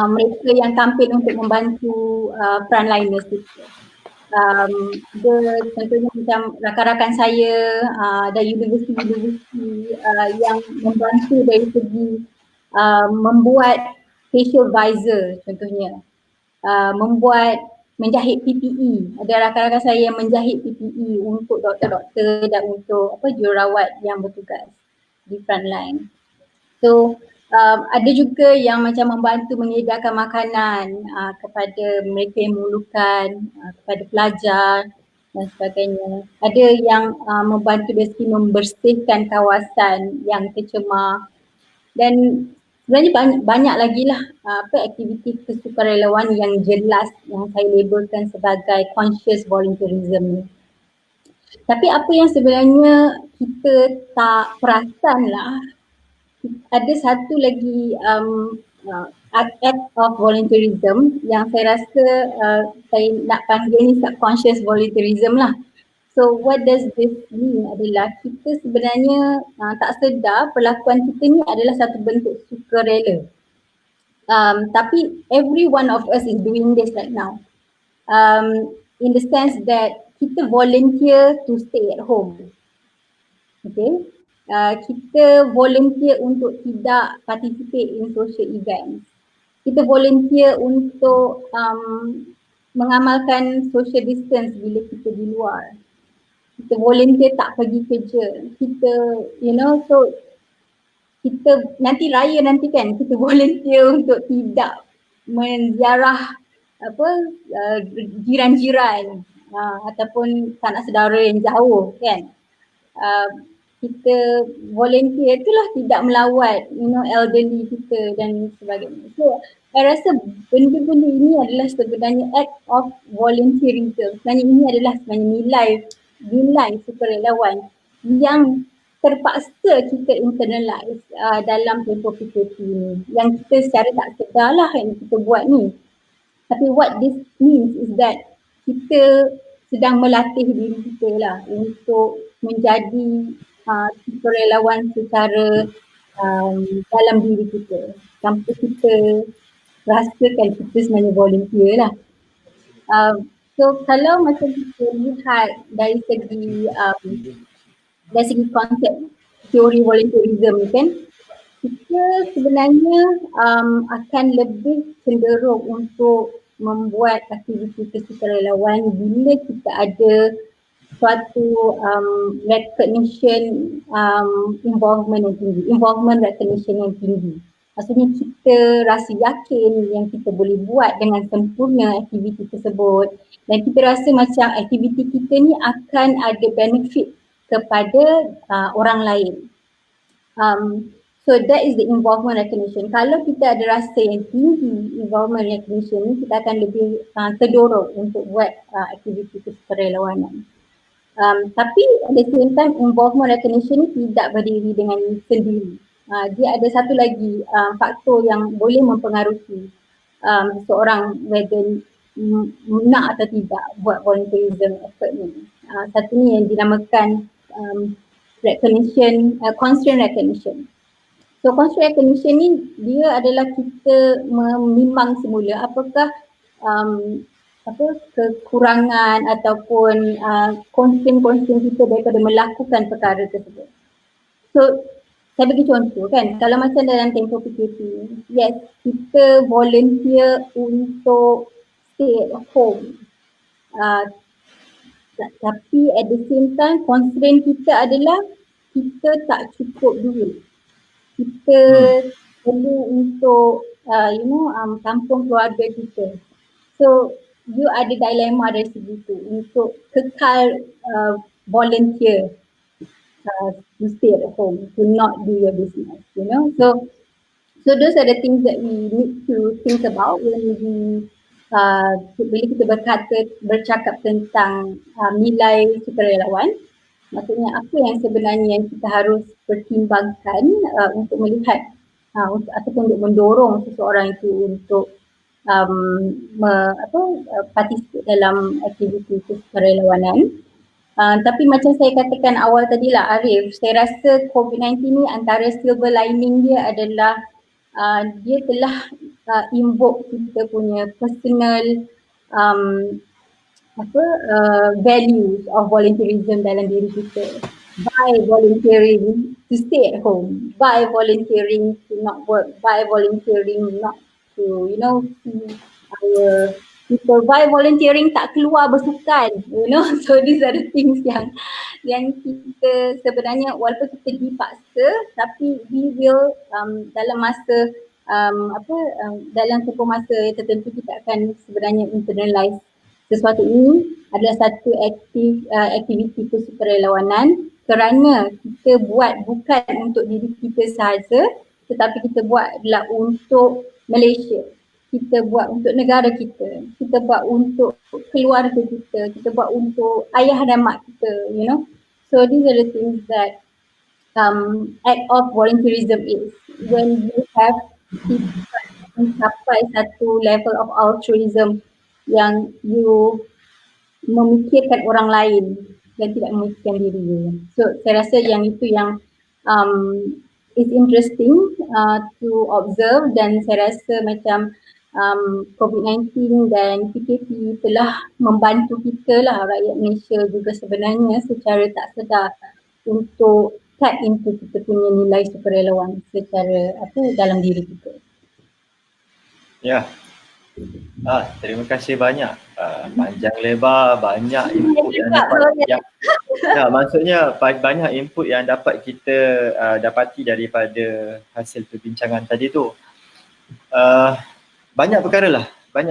mereka yang tampil untuk membantu frontliners itu. Contohnya macam rakan-rakan saya dari universiti yang membantu dari segi membuat facial visor contohnya, menjahit PPE. Ada rakan-rakan saya yang menjahit PPE untuk doktor-doktor dan untuk jururawat yang bertugas di frontline. So ada juga yang macam membantu menyediakan makanan kepada mereka yang memerlukan, kepada pelajar dan sebagainya. Ada yang membantu dari segi membersihkan kawasan yang tercemar, dan sebenarnya banyak lagi lah aktiviti kesukarelawan yang jelas yang saya labelkan sebagai conscious volunteerism ni. Tapi apa yang sebenarnya kita tak perasan lah, ada satu lagi act of volunteerism yang saya rasa saya nak panggil ni subconscious volunteerism lah. So what does this mean adalah kita sebenarnya tak sedar perlakuan kita ni adalah satu bentuk sukarela. Tapi every one of us is doing this right now. In the sense that kita volunteer to stay at home. Okay. Kita volunteer untuk tidak participate in social events. Kita volunteer untuk mengamalkan social distance bila kita di luar. Kita volunteer tak pergi kerja. Kita, so kita nanti raya nanti kan, kita volunteer untuk tidak menziarah jiran-jiran ataupun sanak saudara yang jauh kan. Kita volunteer itulah tidak melawat elderly kita dan sebagainya. So saya rasa benda-benda ini adalah sebenarnya act of volunteerism. Sebenarnya ini adalah nilai sukarelawan yang terpaksa kita internalize dalam tempoh PKP ni, yang kita secara tak sedar lah yang kita buat ni. Tapi what this means is that kita sedang melatih diri kita lah untuk menjadi sukarelawan secara dalam diri kita, sampai kita rasakan kita sebenarnya volunteer lah. So kalau macam kita lihat dari segi konsep teori volunteerism ni kan, kita sebenarnya akan lebih cenderung untuk membuat aktiviti kesukarelawan bila kita ada suatu recognition involvement yang tinggi, involvement recognition yang tinggi. Maksudnya kita rasa yakin yang kita boleh buat dengan sempurna aktiviti tersebut dan kita rasa macam aktiviti kita ni akan ada benefit kepada orang lain. So that is the involvement recognition. Kalau kita ada rasa yang tinggi involvement recognition ni, kita akan lebih terdorong untuk buat aktiviti kesukarelawanan. Tapi at the same time involvement recognition ni tidak berdiri dengan sendiri. Dia ada satu lagi faktor yang boleh mempengaruhi seorang whether nak atau tidak buat volunteerism effort ni. Satu ni yang dinamakan recognition, constraint recognition. So constraint recognition ni dia adalah kita menimbang semula apakah kekurangan ataupun constraint kita daripada melakukan perkara tersebut. So saya bagi contoh kan, kalau macam dalam tempoh PKP, yes, kita volunteer untuk stay at home. Tapi at the same time constraint kita adalah kita tak cukup duit. Kita perlu untuk tampung keluarga kita. So you ada dilema dari segi tu untuk kekal volunteer to stay at home, to not do your business, you know. So those are the things that we need to think about when we bila kita bercakap tentang nilai sukarelawan. Maksudnya apa yang sebenarnya yang kita harus pertimbangkan untuk melihat ataupun untuk mendorong seseorang itu untuk participate dalam aktiviti kesukarelawanan. Tapi macam saya katakan awal tadi lah Arif, saya rasa COVID-19 ni antara silver lining dia adalah dia telah invoke kita punya personal values of volunteerism dalam diri kita. By volunteering to stay at home, by volunteering to not work, by volunteering not to see our people, by volunteering tak keluar bersukan, so these are the things yang kita sebenarnya walaupun kita dipaksa tapi we will dalam masa dalam tempoh masa tertentu kita akan sebenarnya internalize sesuatu ini adalah satu aktiviti kesukarelawanan kerana kita buat bukan untuk diri kita sahaja tetapi kita buat adalah untuk Malaysia. Kita buat untuk negara kita, kita buat untuk keluarga kita, kita buat untuk ayah dan mak kita, So these are the things that act of volunteerism is. When you have mencapai satu level of altruism yang you memikirkan orang lain dan tidak memikirkan diri you. So saya rasa yang itu yang is interesting to observe dan saya rasa macam COVID-19 dan PKP telah membantu kita lah rakyat Malaysia juga sebenarnya secara tak sedar untuk tap into kita punya nilai sukarelawan secara dalam diri kita. Ya. Terima kasih banyak. Panjang lebar, banyak input yang dapat maksudnya banyak input yang dapat kita dapati daripada hasil perbincangan tadi tu. Banyak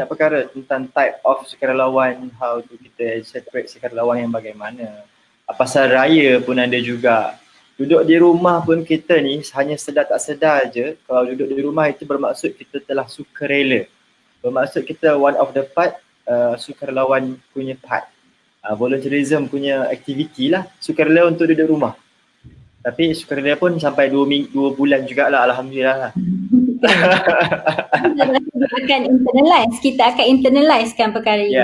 perkara tentang type of sukarelawan, how to kita separate sukarelawan yang bagaimana. Pasal raya pun ada juga. Duduk di rumah pun kita ni hanya sedar tak sedar je, kalau duduk di rumah itu bermaksud kita telah sukarela. Bermaksud kita one of the part sukarelawan punya part. Volunteerism punya aktiviti lah, sukarela untuk duduk rumah. Tapi sukarela pun sampai 2 bulan jugalah, alhamdulillah lah. Kita akan internalisekan perkara ini.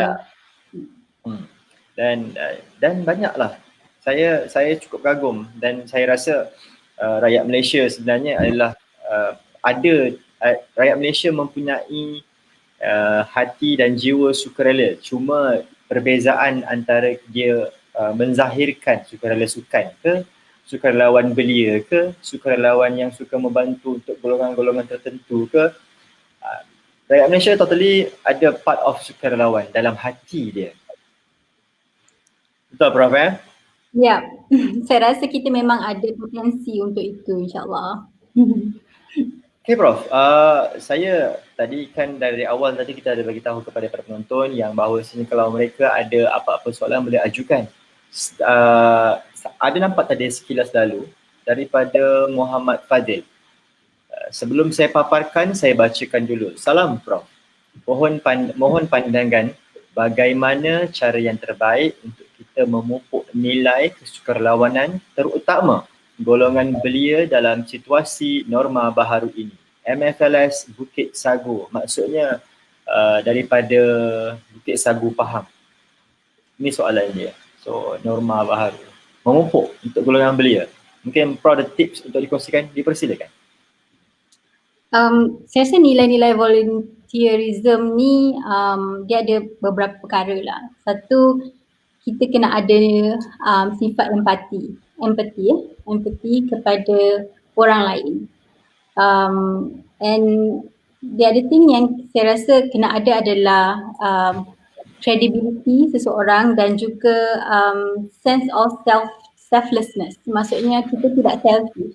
Dan banyaklah. Saya cukup kagum dan saya rasa rakyat Malaysia sebenarnya adalah rakyat Malaysia mempunyai hati dan jiwa sukarela. Cuma perbezaan antara dia menzahirkan sukarela sukan ke sukarelawan belia ke, sukarelawan yang suka membantu untuk golongan-golongan tertentu ke, rakyat Malaysia totally ada part of sukarelawan dalam hati dia. Betul Prof Ya, saya rasa kita memang ada potensi untuk itu insyaAllah. Okay Prof, saya tadi kan dari awal tadi kita ada bagi tahu kepada para penonton yang bahawa sini kalau mereka ada apa-apa soalan boleh ajukan. Ada nampak tadi sekilas lalu daripada Muhammad Fadil. Sebelum saya paparkan, saya bacakan dulu. Salam Prof. Mohon pandangan bagaimana cara yang terbaik untuk kita memupuk nilai kesukarelawanan terutama golongan belia dalam situasi norma baharu ini. MFLS Bukit Sagu, maksudnya daripada Bukit Sagu Pahang. Ini soalan dia. So norma baharu. Memupuk untuk golongan belia. Mungkin Prof ada tips untuk dikongsikan, dipersilakan. Saya rasa nilai-nilai volunteerism ni dia ada beberapa perkara lah. Satu, kita kena ada sifat empati kepada orang lain. And the other thing yang saya rasa kena ada adalah credibility seseorang dan juga sense of selflessness. Maksudnya kita tidak selfish.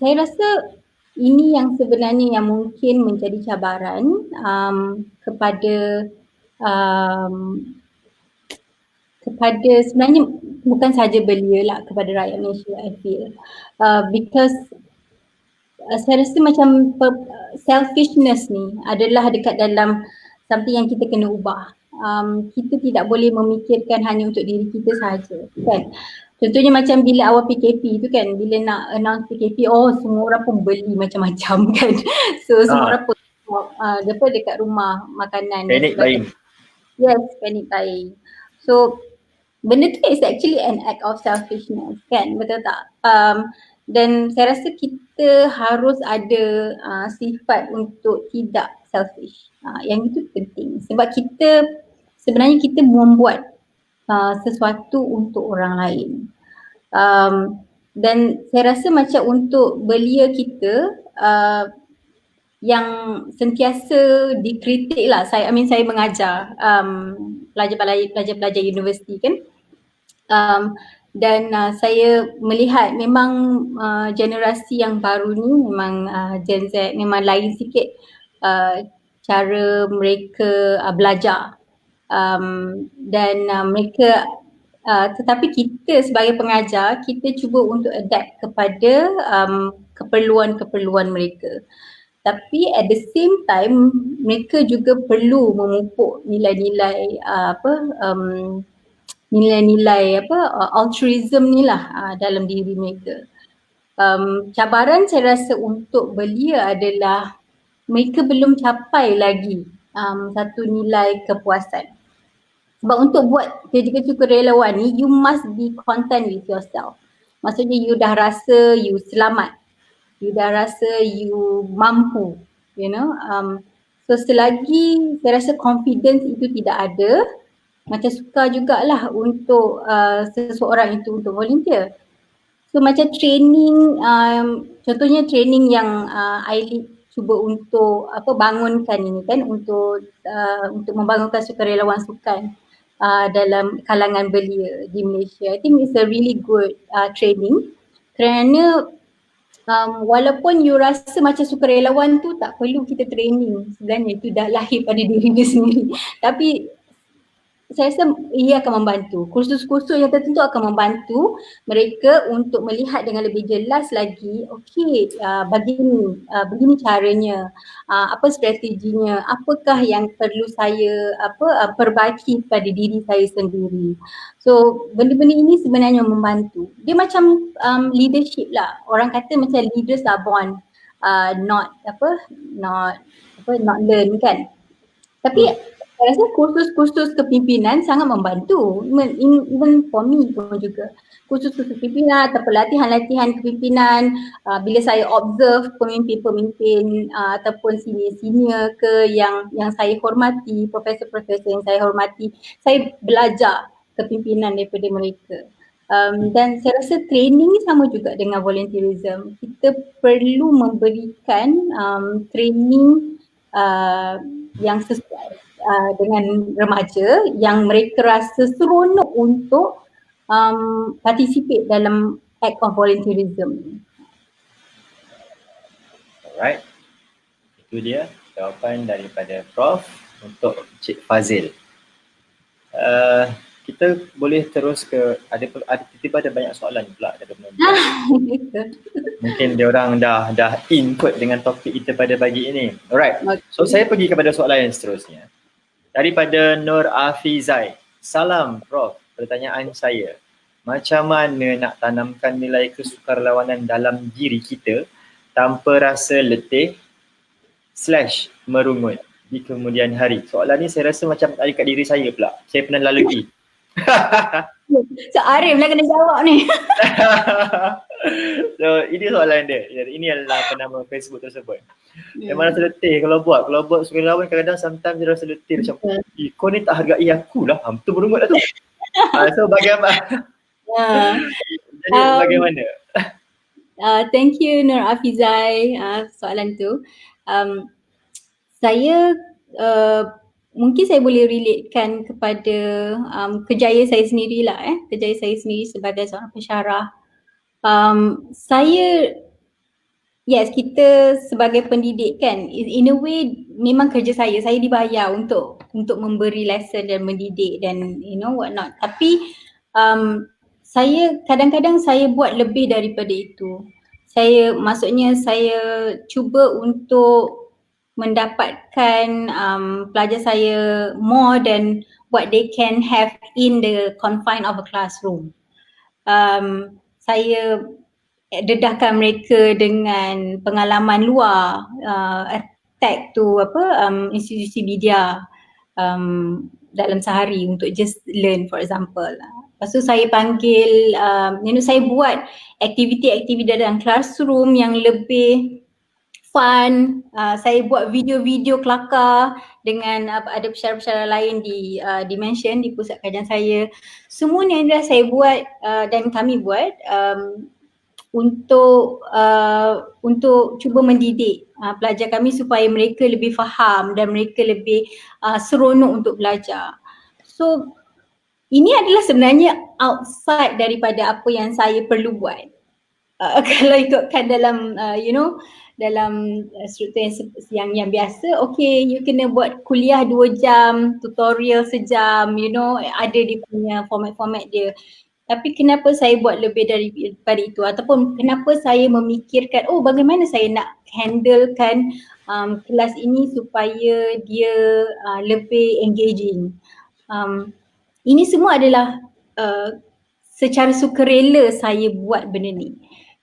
Saya rasa ini yang sebenarnya yang mungkin menjadi cabaran kepada sebenarnya bukan sahaja belia lah, kepada rakyat Malaysia I feel. Because saya rasa macam selfishness ni adalah dekat dalam something yang kita kena ubah. Kita tidak boleh memikirkan hanya untuk diri kita sahaja, kan? Contohnya macam bila awal PKP tu kan, bila nak announce PKP, semua orang pun beli macam-macam kan. So semua orang pun dekat rumah makanan. Panic buying. Yes, panic buying. So benda tu is actually an act of selfishness kan, betul tak? Dan saya rasa kita harus ada sifat untuk tidak selfish. Yang itu penting sebab sebenarnya kita membuat sesuatu untuk orang lain. Dan saya rasa macam untuk belia kita yang sentiasa dikritik lah. Saya mengajar pelajar-pelajar universiti kan. Dan saya melihat memang generasi yang baru ni memang Gen Z memang lain sikit cara mereka belajar. Dan mereka tetapi kita sebagai pengajar, kita cuba untuk adapt kepada keperluan-keperluan mereka. Tapi at the same time mereka juga perlu memupuk nilai-nilai altruism ni lah dalam diri mereka. Cabaran saya rasa untuk belia adalah mereka belum capai lagi satu nilai kepuasan. Sebab untuk buat kerja-kerja sukarelawan ni, you must be content with yourself. Maksudnya you dah rasa you selamat, you dah rasa you mampu, you know. So selagi saya rasa confidence itu tidak ada, macam sukar jugalah untuk seseorang itu untuk volunteer. So macam training, contohnya training yang I cuba untuk bangunkan ini kan, untuk membangunkan sukarelawan sukan dalam kalangan belia di Malaysia. I think it's a really good training kerana walaupun you rasa macam sukarelawan tu tak perlu kita training, sebenarnya itu dah lahir pada diri dia sendiri. Tapi saya rasa ia akan membantu. Kursus-kursus yang tertentu akan membantu mereka untuk melihat dengan lebih jelas lagi, okey, begini caranya, apa strateginya, apakah yang perlu saya perbaiki pada diri saya sendiri. So benda-benda ini sebenarnya membantu. Dia macam leadership lah. Orang kata macam leaders are born, not learn kan. Tapi saya rasa kursus-kursus kepimpinan sangat membantu, even for me pun juga. Kursus-kursus kepimpinan atau latihan-latihan kepimpinan, bila saya observe pemimpin-pemimpin ataupun senior-senior ke yang saya hormati, profesor-profesor yang saya hormati, saya belajar kepimpinan daripada mereka. Dan saya rasa training ni sama juga dengan volunteerism. Kita perlu memberikan training yang sesuai dengan remaja yang mereka rasa seronok untuk participate dalam act of volunteerism. Alright, itu dia jawapan daripada Prof untuk Cik Fazil. Kita boleh terus ke ada tiba-tiba ada banyak soalan pula dari penonton. Mungkin dia orang dah input dengan topik kita pada pagi ini. Alright. So saya pergi kepada soalan yang seterusnya. Daripada Nur Afizai. Salam Prof. Pertanyaan saya, macam mana nak tanamkan nilai kesukarelawanan dalam diri kita tanpa rasa letih / merungut di kemudian hari? Soalan ni saya rasa macam ada kat diri saya pula. Saya pernah lalui. So Arif lah kena jawab ni. So ini soalan dia. Ini adalah penama Facebook tersebut. Memang rasa letih kalau buat sukarelawan, kadang-kadang sometimes dia rasa letih macam kau ni tak hargai aku lah. Betul berungut lah tu. So bagaimana? Jadi bagaimana? Thank you Nur Afizai soalan tu. Saya mungkin saya boleh relatekan kepada kejayaan saya sendirilah kejayaan saya sendiri sebagai seorang pensyarah. Saya kita sebagai pendidik kan, in a way memang kerja saya dibayar untuk memberi lesson dan mendidik dan what not. Tapi saya kadang-kadang saya buat lebih daripada itu. Maksudnya saya cuba untuk mendapatkan pelajar saya more than what they can have in the confine of a classroom. Saya dedahkan mereka dengan pengalaman luar, tag to institusi media dalam sehari untuk just learn, for example. Lepas tu saya panggil, saya buat aktiviti-aktiviti dalam classroom yang lebih fun. Saya buat video-video kelakar dengan ada pensyarah-pensyarah lain di Dimension, di pusat kajian saya. Semua ni adalah saya buat dan kami buat untuk cuba mendidik pelajar kami supaya mereka lebih faham dan mereka lebih seronok untuk belajar. So ini adalah sebenarnya outside daripada apa yang saya perlu buat. Kalau ikutkan dalam dalam struktur yang biasa, okay, you kena buat kuliah 2 jam, tutorial sejam, ada dia punya format-format dia. Tapi kenapa saya buat lebih daripada itu, ataupun kenapa saya memikirkan bagaimana saya nak handlekan kelas ini supaya dia lebih engaging. Ini semua adalah secara sukarela saya buat benda ni.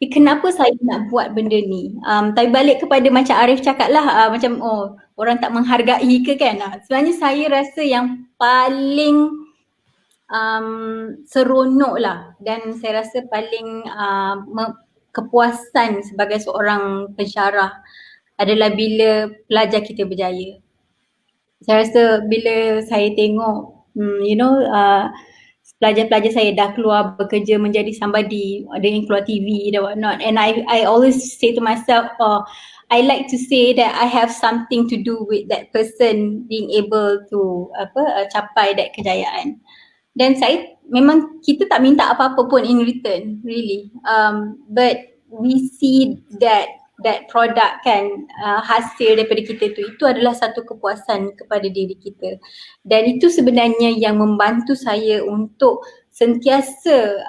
Kenapa saya nak buat benda ni? Tapi balik kepada macam Arif cakap lah, macam orang tak menghargai ke kan? Sebenarnya saya rasa yang paling seronok lah, dan saya rasa paling kepuasan sebagai seorang pensyarah adalah bila pelajar kita berjaya. Saya rasa bila saya tengok pelajar-pelajar saya dah keluar bekerja menjadi somebody, ada yang keluar TV dan whatnot, and I always say to myself, I like to say that I have something to do with that person being able to capai that kejayaan. Dan memang kita tak minta apa-apa pun in return, really. But we see that product kan, hasil daripada kita tu, itu adalah satu kepuasan kepada diri kita. Dan itu sebenarnya yang membantu saya untuk sentiasa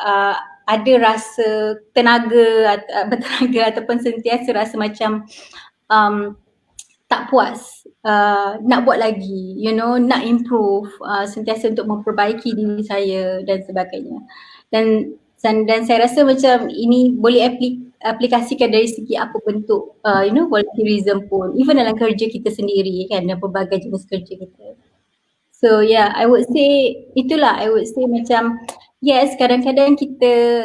ada rasa bertenaga ataupun sentiasa rasa macam tak puas, nak buat lagi, nak improve, sentiasa untuk memperbaiki diri saya dan sebagainya. Dan saya rasa macam ini boleh aplikasikan dari segi apa bentuk volunteerism pun, even dalam kerja kita sendiri kan, dan pelbagai jenis kerja kita. So I would say itulah, I would say macam yes, kadang-kadang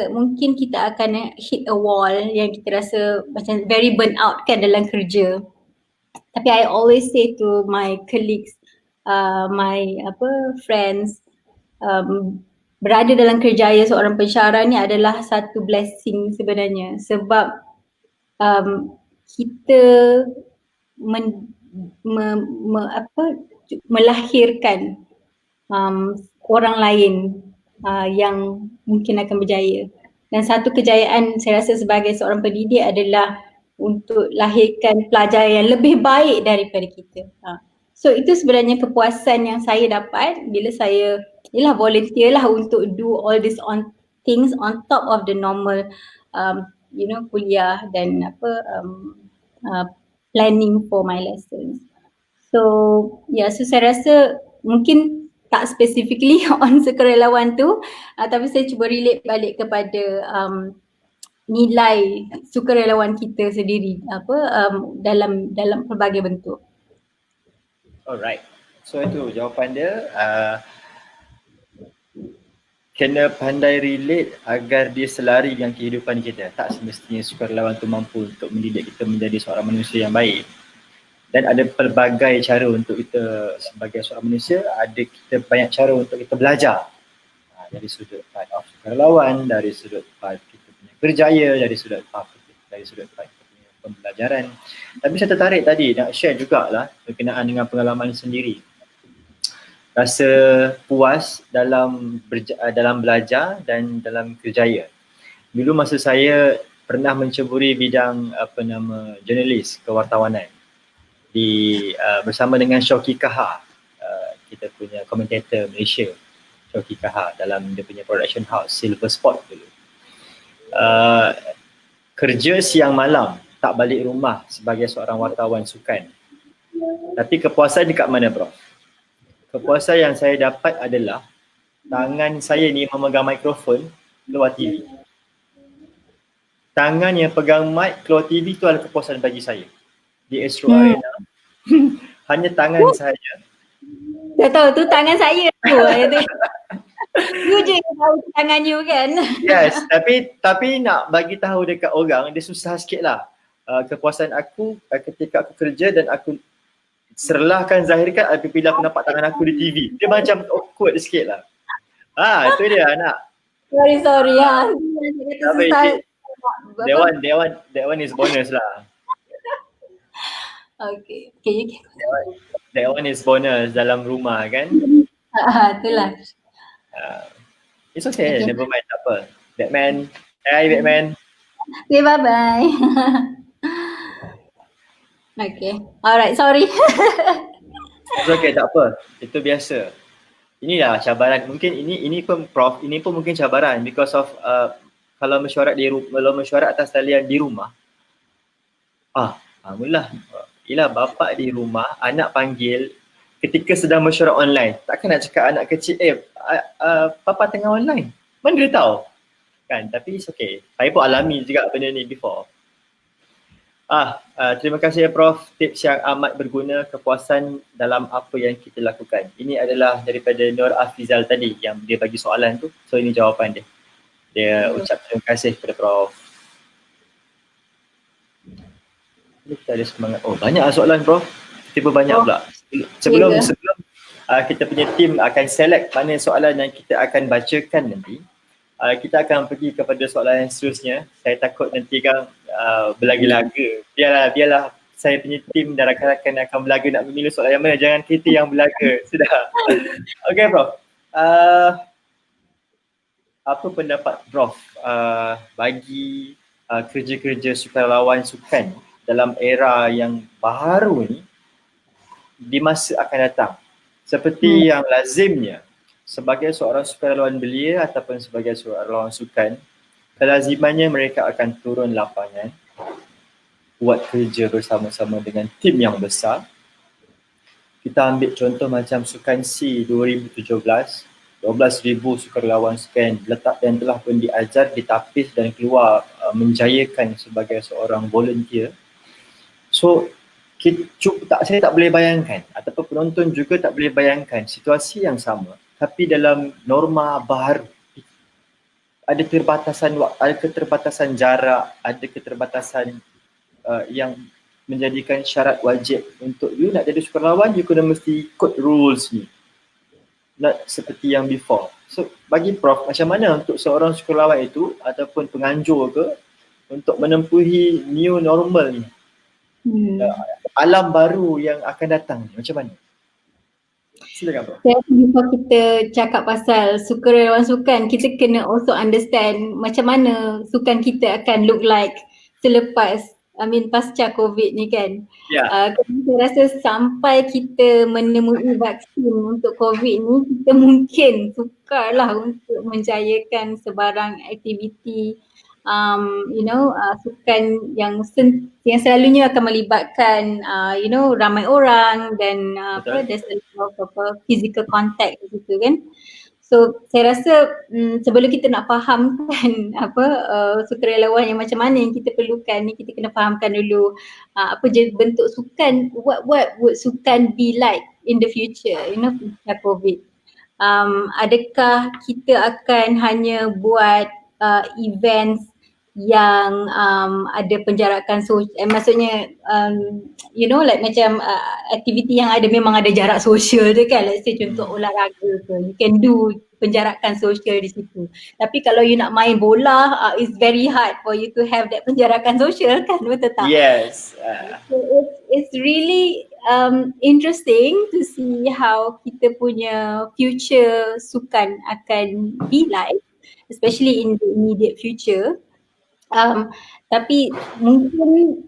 mungkin kita akan hit a wall yang kita rasa macam very burn out kan dalam kerja. Tapi I always say to my colleagues, my friends, berada dalam kerjaya seorang pensyarah ni adalah satu blessing sebenarnya, sebab kita melahirkan orang lain yang mungkin akan berjaya. Dan satu kejayaan saya rasa sebagai seorang pendidik adalah untuk lahirkan pelajar yang lebih baik daripada kita. So itu sebenarnya kepuasan yang saya dapat bila saya volunteer lah untuk do all these things on top of the normal kuliah dan planning for my lessons. So so saya rasa mungkin tak specifically on sukarelawan tu, tapi saya cuba relate balik kepada nilai sukarelawan kita sendiri dalam pelbagai bentuk. Alright, so itu jawapan dia. Kena pandai relate agar dia selari dengan kehidupan kita. Tak semestinya sukarelawan tu mampu untuk mendidik kita menjadi seorang manusia yang baik. Dan ada pelbagai cara untuk kita sebagai seorang manusia, ada kita banyak cara untuk kita belajar. Dari sudut part of sukarelawan, dari sudut part kita punya kerjaya, dari sudut part kita punya pembelajaran. Tapi saya tertarik tadi nak share jugalah berkenaan dengan pengalaman sendiri. Rasa puas dalam belajar dan dalam kerjaya. Dulu masa saya pernah menceburi bidang jurnalis, kewartawanan bersama dengan Syauqi Kaha, kita punya komentator Malaysia, Syauqi Kaha, dalam dia punya production house Silver Spot dulu. Kerja siang malam, tak balik rumah sebagai seorang wartawan sukan. Tapi kepuasan dekat mana, Prof? Kepuasan yang saya dapat adalah tangan saya ni memegang mikrofon keluar TV. Tangan yang pegang mic keluar TV tu adalah kepuasan bagi saya. Di Astro Arena, hanya tangan saya. Dah tahu tu tangan saya tu. You je yang tahu tangan you kan. Yes, tapi nak bagi tahu dekat orang, dia susah sikit lah. Kepuasan aku ketika aku kerja dan aku serlahkan, zahirkan apabila aku nampak tangan aku di TV. Dia macam awkward sikit lah. Itu dia anak. Sorry That one is bonus lah. Okay. That one is bonus dalam rumah kan. Itulah. It's okay, never mind, tak apa. Batman, hi Batman. Okay, bye-bye. Okay, alright, sorry. It's okay, tak apa. Itu biasa. Inilah cabaran. Mungkin ini pun Prof, ini pun mungkin cabaran because of kalau mesyuarat atas talian di rumah. Mula. Yelah, bapa di rumah, anak panggil ketika sedang mesyuarat online. Takkan nak cakap anak kecil, papa tengah online. Mana dia tahu? Kan, tapi it's okay. Saya pun alami juga benda ni before. Terima kasih Prof, tips yang amat berguna, kepuasan dalam apa yang kita lakukan. Ini adalah daripada Nur Afizal tadi yang dia bagi soalan tu. So ini jawapan dia. Dia ucap terima kasih kepada Prof. Kita ada semangat. Banyak soalan Prof. Tiba banyak pula. Sebelum kita punya tim akan select mana soalan yang kita akan bacakan nanti, kita akan pergi kepada soalan yang seterusnya. Saya takut nanti kan berlaga-laga. Biarlah saya punya tim dan rakan-rakan akan berlaga nak memilih soalan yang mana. Jangan kita yang berlaga. Sudah. Okay Prof. Apa pendapat Prof bagi kerja-kerja sukarelawan sukan dalam era yang baru ni di masa akan datang? Seperti yang lazimnya sebagai seorang sukarelawan belia ataupun sebagai sukarelawan sukan, kelazimannya mereka akan turun lapangan, buat kerja bersama-sama dengan tim yang besar. Kita ambil contoh macam Sukan C 2017, 12,000 sukarelawan sukan letak dan telah pun diajar, ditapis dan keluar menjayakan sebagai seorang volunteer. So saya tak boleh bayangkan ataupun penonton juga tak boleh bayangkan situasi yang sama tapi dalam norma baru. Ada keterbatasan waktu, ada keterbatasan jarak, ada keterbatasan yang menjadikan syarat wajib untuk you nak jadi sukarelawan, you kena mesti ikut rules ni. Not seperti yang before. So bagi Prof, macam mana untuk seorang sukarelawan itu ataupun penganjur ke untuk menempuhi new normal ni, alam baru yang akan datang ni, macam mana? Silakan Prof. Saya rasa before kita cakap pasal sukarelawan sukan, kita kena also understand macam mana sukan kita akan look like selepas, pasca COVID ni kan. Ya. Saya rasa sampai kita menemui vaksin untuk COVID ni, kita mungkin sukarlah untuk menjayakan sebarang aktiviti sukan yang selalunya akan melibatkan ramai orang dan there's a lot of physical contact di situ kan. So saya rasa sebelum kita nak fahamkan sukarelawan yang macam mana yang kita perlukan ni, kita kena fahamkan dulu apa je bentuk sukan, what would sukan be like in the future, pasca COVID. Adakah kita akan hanya buat events yang ada penjarakan maksudnya macam aktiviti yang memang ada jarak sosial tu kan, let's say contoh olahraga ke, you can do penjarakan sosial di situ. Tapi kalau you nak main bola, it's very hard for you to have that penjarakan sosial kan, betul tak? Yes. So it's really interesting to see how kita punya future sukan akan be like, especially in the immediate future. Tapi mungkin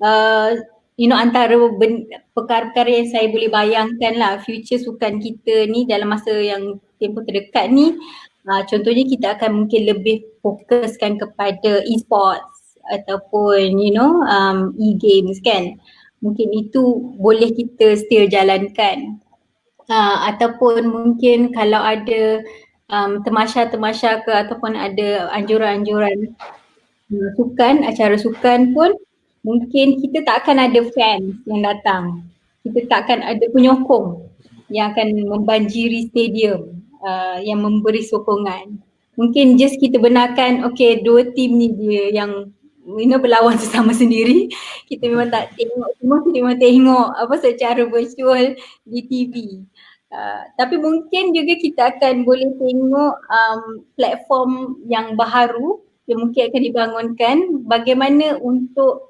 antara perkara-perkara yang saya boleh bayangkan lah future sukan kita ni dalam masa yang tempoh terdekat ni, contohnya kita akan mungkin lebih fokuskan kepada e-sports ataupun e-games kan. Mungkin itu boleh kita still jalankan, ataupun mungkin kalau ada temasya-temasya ke ataupun ada anjuran-anjuran sukan, acara sukan pun mungkin kita tak akan ada fans yang datang. Kita tak akan ada penyokong yang akan membanjiri stadium yang memberi sokongan. Mungkin just kita benarkan dua tim ni dia yang berlawan sesama sendiri. Kita memang tak tengok semua, kita memang tengok secara virtual di TV. Tapi mungkin juga kita akan boleh tengok platform yang baharu yang mungkin akan dibangunkan, bagaimana untuk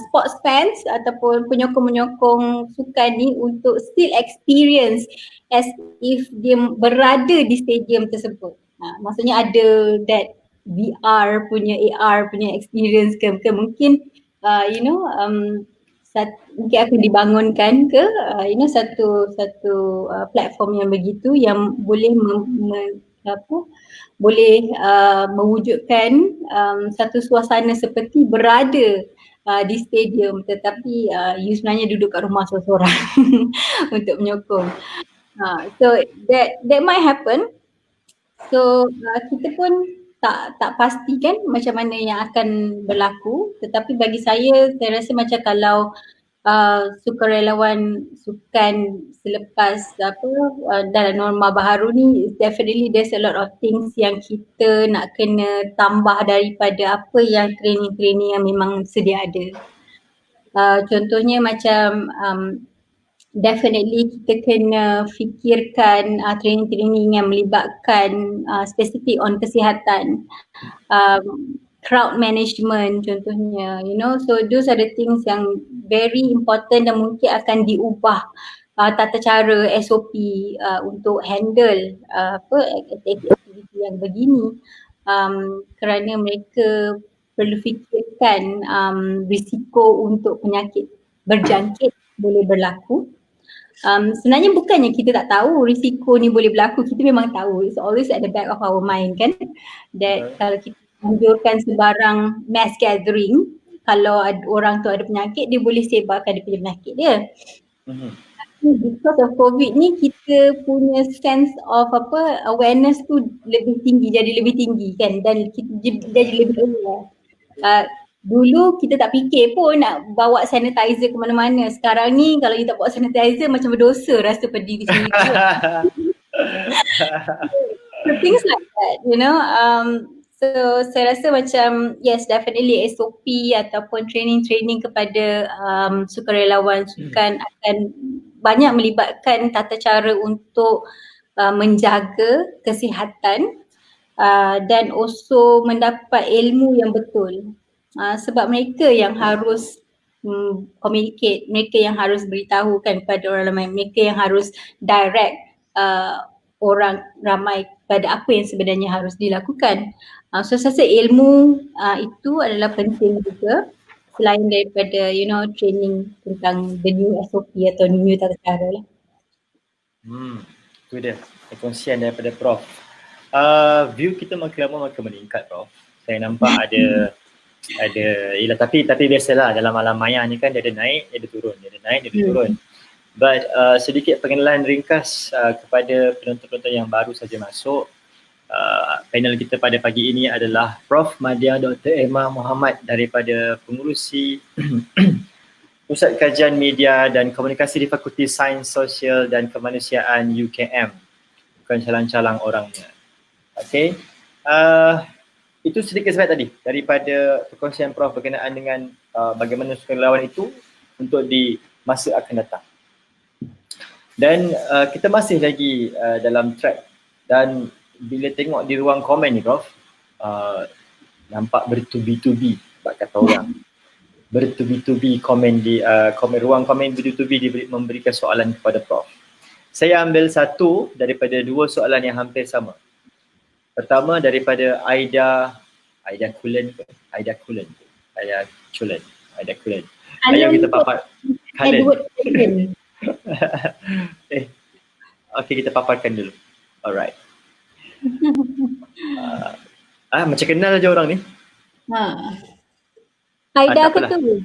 sports fans ataupun penyokong-penyokong sukan ni untuk still experience as if dia berada di stadium tersebut. Maksudnya ada that VR punya, AR punya experience ke mungkin mungkin akan dibangunkan ke satu platform yang begitu yang boleh mewujudkan satu suasana seperti berada di stadium, tetapi you sebenarnya duduk kat rumah seorang-seorang untuk menyokong. So that might happen. So kita pun tak pasti kan macam mana yang akan berlaku, tetapi bagi saya rasa macam kalau sukarelawan sukan selepas dalam norma baharu ni, definitely there's a lot of things yang kita nak kena tambah daripada apa yang training-training yang memang sedia ada. Contohnya macam definitely kita kena fikirkan training-training yang melibatkan spesifik on kesihatan, crowd management contohnya, so those are the things yang very important dan mungkin akan diubah tata cara SOP untuk handle aktiviti yang begini, kerana mereka perlu fikirkan risiko untuk penyakit berjangkit boleh berlaku. Sebenarnya bukannya kita tak tahu risiko ni boleh berlaku, kita memang tahu, it's always at the back of our mind kan, that kalau kita anjurkan sebarang mass gathering, kalau orang tu ada penyakit, dia boleh sebarkan dia punya penyakit dia. Tapi because of COVID ni, kita punya sense of awareness tu jadi lebih tinggi kan, dan kita jadi lebih aware. Dulu kita tak fikir pun nak bawa sanitizer ke mana-mana. Sekarang ni kalau kita tak bawa sanitizer macam berdosa rasa pada diri sendiri. So things like that, So saya rasa macam yes, definitely SOP ataupun training kepada sukarelawan sukan akan banyak melibatkan tata cara untuk menjaga kesihatan dan also mendapat ilmu yang betul. Sebab mereka yang harus communicate, mereka yang harus beritahu kan kepada orang ramai, mereka yang harus direct orang ramai pada apa yang sebenarnya harus dilakukan. So saya rasa ilmu itu adalah penting juga, selain daripada training tentang the new SOP atau new tata cara lah. Itu dia perkongsian daripada Prof. View kita makin lama makin meningkat, Prof. Saya nampak ada yelah, tapi biasalah dalam alam maya ni kan dia ada naik, dia ada turun, dia ada naik, dia ada turun. But sedikit pengenalan ringkas kepada penonton-penonton yang baru saja masuk. Panel kita pada pagi ini adalah Prof. Madya Dr. Emma Muhammad daripada pengurusi Pusat Kajian Media dan Komunikasi di Fakulti Sains Sosial dan Kemanusiaan UKM. Bukan calang-calang orangnya. Okay. Itu sedikit sebanyak tadi daripada perkongsian Prof berkenaan dengan bagaimana sukarelawan itu untuk di masa akan datang. Dan kita masih lagi dalam track, dan bila tengok di ruang komen ni Prof, nampak bertubi-tubi, bak kata orang. Bertubi-tubi komen di ruang komen bertubi-tubi memberikan soalan kepada Prof. Saya ambil satu daripada dua soalan yang hampir sama. Pertama daripada Aida Kulen. Ayo kita paparkan. Okay, kita paparkan dulu. Alright. Macam kenal je orang ni. Aida ke tu?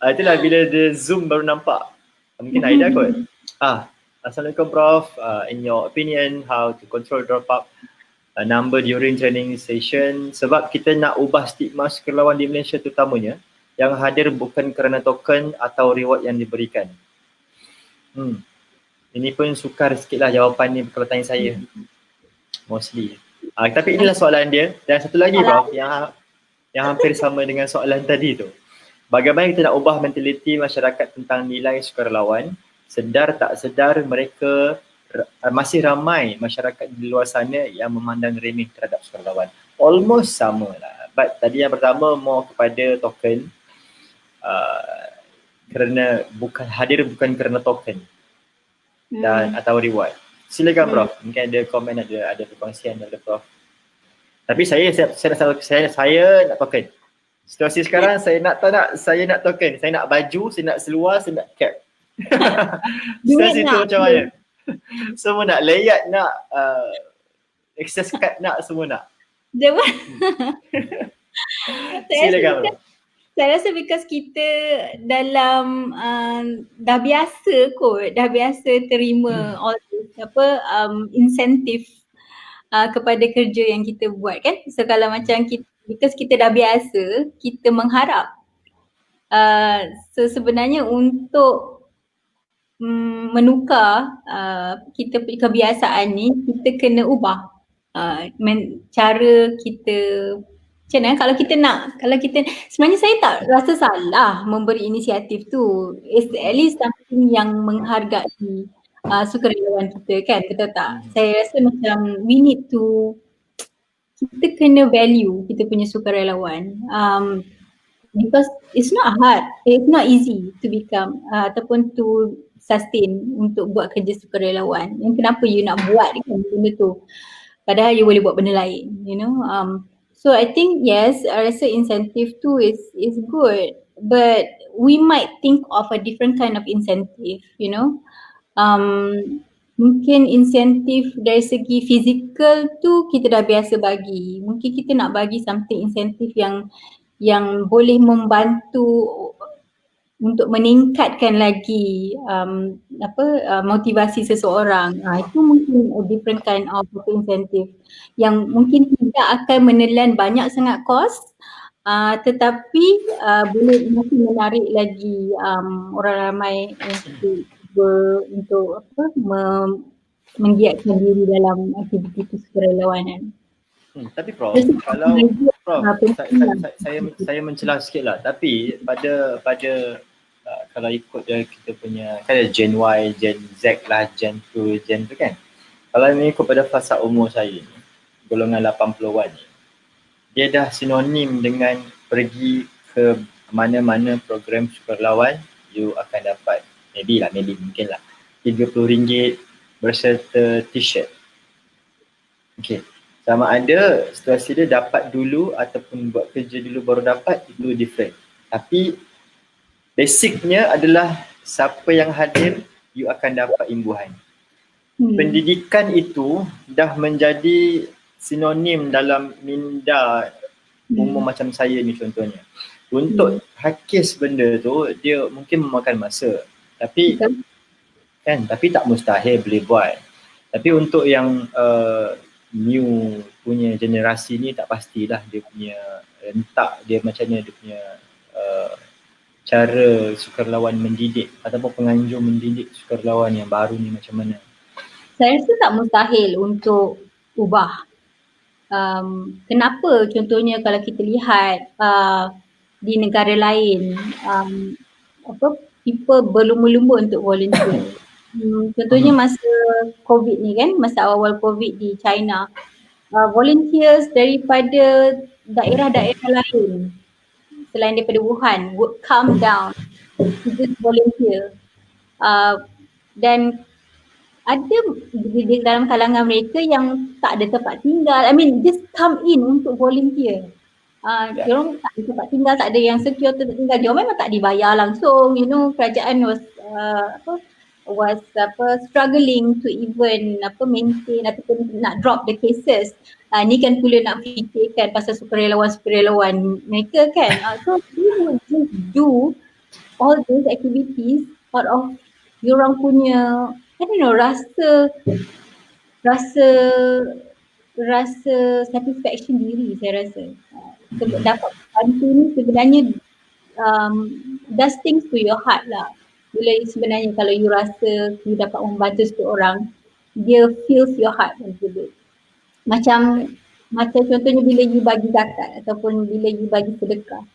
Itulah bila dia zoom baru nampak. Mungkin Aida kot. Assalamualaikum Prof. In your opinion, how to control drop out number during training session? Sebab kita nak ubah stigma sukarelawan di Malaysia terutamanya yang hadir bukan kerana token atau reward yang diberikan. Ini pun sukar sikit lah jawapan ni kalau tanya saya. Mostly. Tapi inilah soalan dia. Dan satu lagi Prof yang hampir sama dengan soalan tadi tu. Bagaimana kita nak ubah mentaliti masyarakat tentang nilai sukarelawan? Sedar tak sedar mereka masih ramai masyarakat di luar sana yang memandang remeh terhadap sukarelawan. Almost sama lah. But tadi yang pertama more kepada token, kerana bukan kerana token dan atau reward. Silakan Prof. Mungkin ada komen, ada perkongsian daripada Prof. Tapi saya nak token. Situasi sekarang saya nak token. Saya nak baju, saya nak seluar, saya nak cap. Situasi tu macam mana? Semua nak layout, nak access card, nak semua nak. Silakan Prof. Saya rasa because kita dalam dah biasa terima all this insentif kepada kerja yang kita buat kan. So kalau macam because kita dah biasa, kita mengharap. So sebenarnya untuk menukar kita kebiasaan ni, kita kena ubah cara kita. Macam mana kalau kita sebenarnya saya tak rasa salah memberi inisiatif tu. It's at least something yang menghargai sukarelawan kita kan, betul tak? Saya rasa macam we need to, kita kena value kita punya sukarelawan. Because it's not hard, it's not easy to become ataupun to sustain untuk buat kerja sukarelawan. Yang kenapa you nak buat kan benda tu, padahal you boleh buat benda lain, you know. So I think yes, I rasa insentif tu is good, but we might think of a different kind of incentive, you know. Mungkin insentif dari segi fizikal tu kita dah biasa bagi. Mungkin kita nak bagi something insentif yang boleh membantu untuk meningkatkan lagi motivasi seseorang. Itu mungkin a different kind of incentive yang mungkin tidak akan menelan banyak sangat kos, tetapi boleh masih menarik lagi orang ramai untuk menggiatkan diri dalam aktiviti sukarelawanan. Tapi Prof, kalau Prof, saya mencelah sikit lah. Tapi pada kalau ikut dia kita punya, kan ada Gen Y, Gen Z lah, Gen 2, Gen tu kan. Kalau ni ikut pada fasa umur saya ni, golongan 80-an ni, dia dah sinonim dengan pergi ke mana-mana program sukarelawan, you akan dapat mungkin lah RM30 berserta t-shirt. Okay, sama ada situasi dia dapat dulu ataupun buat kerja dulu baru dapat, itu different. Tapi basicnya adalah siapa yang hadir, you akan dapat imbuhan. Pendidikan itu dah menjadi sinonim dalam minda umum macam saya ni contohnya. Untuk hakis benda tu, dia mungkin memakan masa. Tapi tapi tak mustahil boleh buat. Tapi untuk yang new punya generasi ni tak pastilah dia punya rentak dia macam mana, dia punya cara sukarelawan mendidik ataupun penganjur mendidik sukarelawan yang baru ni macam mana. Saya rasa tak mustahil untuk ubah. Kenapa contohnya kalau kita lihat di negara lain, people berlumba-lumba untuk volunteer. Contohnya masa COVID ni kan, masa awal COVID di China, volunteers daripada daerah-daerah lain selain daripada Wuhan would come down to just volunteer. Dan ada di dalam kalangan mereka yang tak ada tempat tinggal, just come in untuk volunteer. Diorang tak ada tempat tinggal, tak ada yang secure tempat tinggal, diorang memang tak dibayar langsung, kerajaan was struggling to even maintain ataupun nak drop the cases. Ni kan pula nak fikirkan pasal sukarelawan mereka kan. So they would just do all those activities out of diorang punya rasa satisfaction diri, saya rasa. Dapat bantu ni sebenarnya does things to your heart lah. Bila sebenarnya kalau you rasa you dapat membantu seseorang, dia feels your heart a little bit. Macam contohnya bila you bagi zakat ataupun bila you bagi sedekah,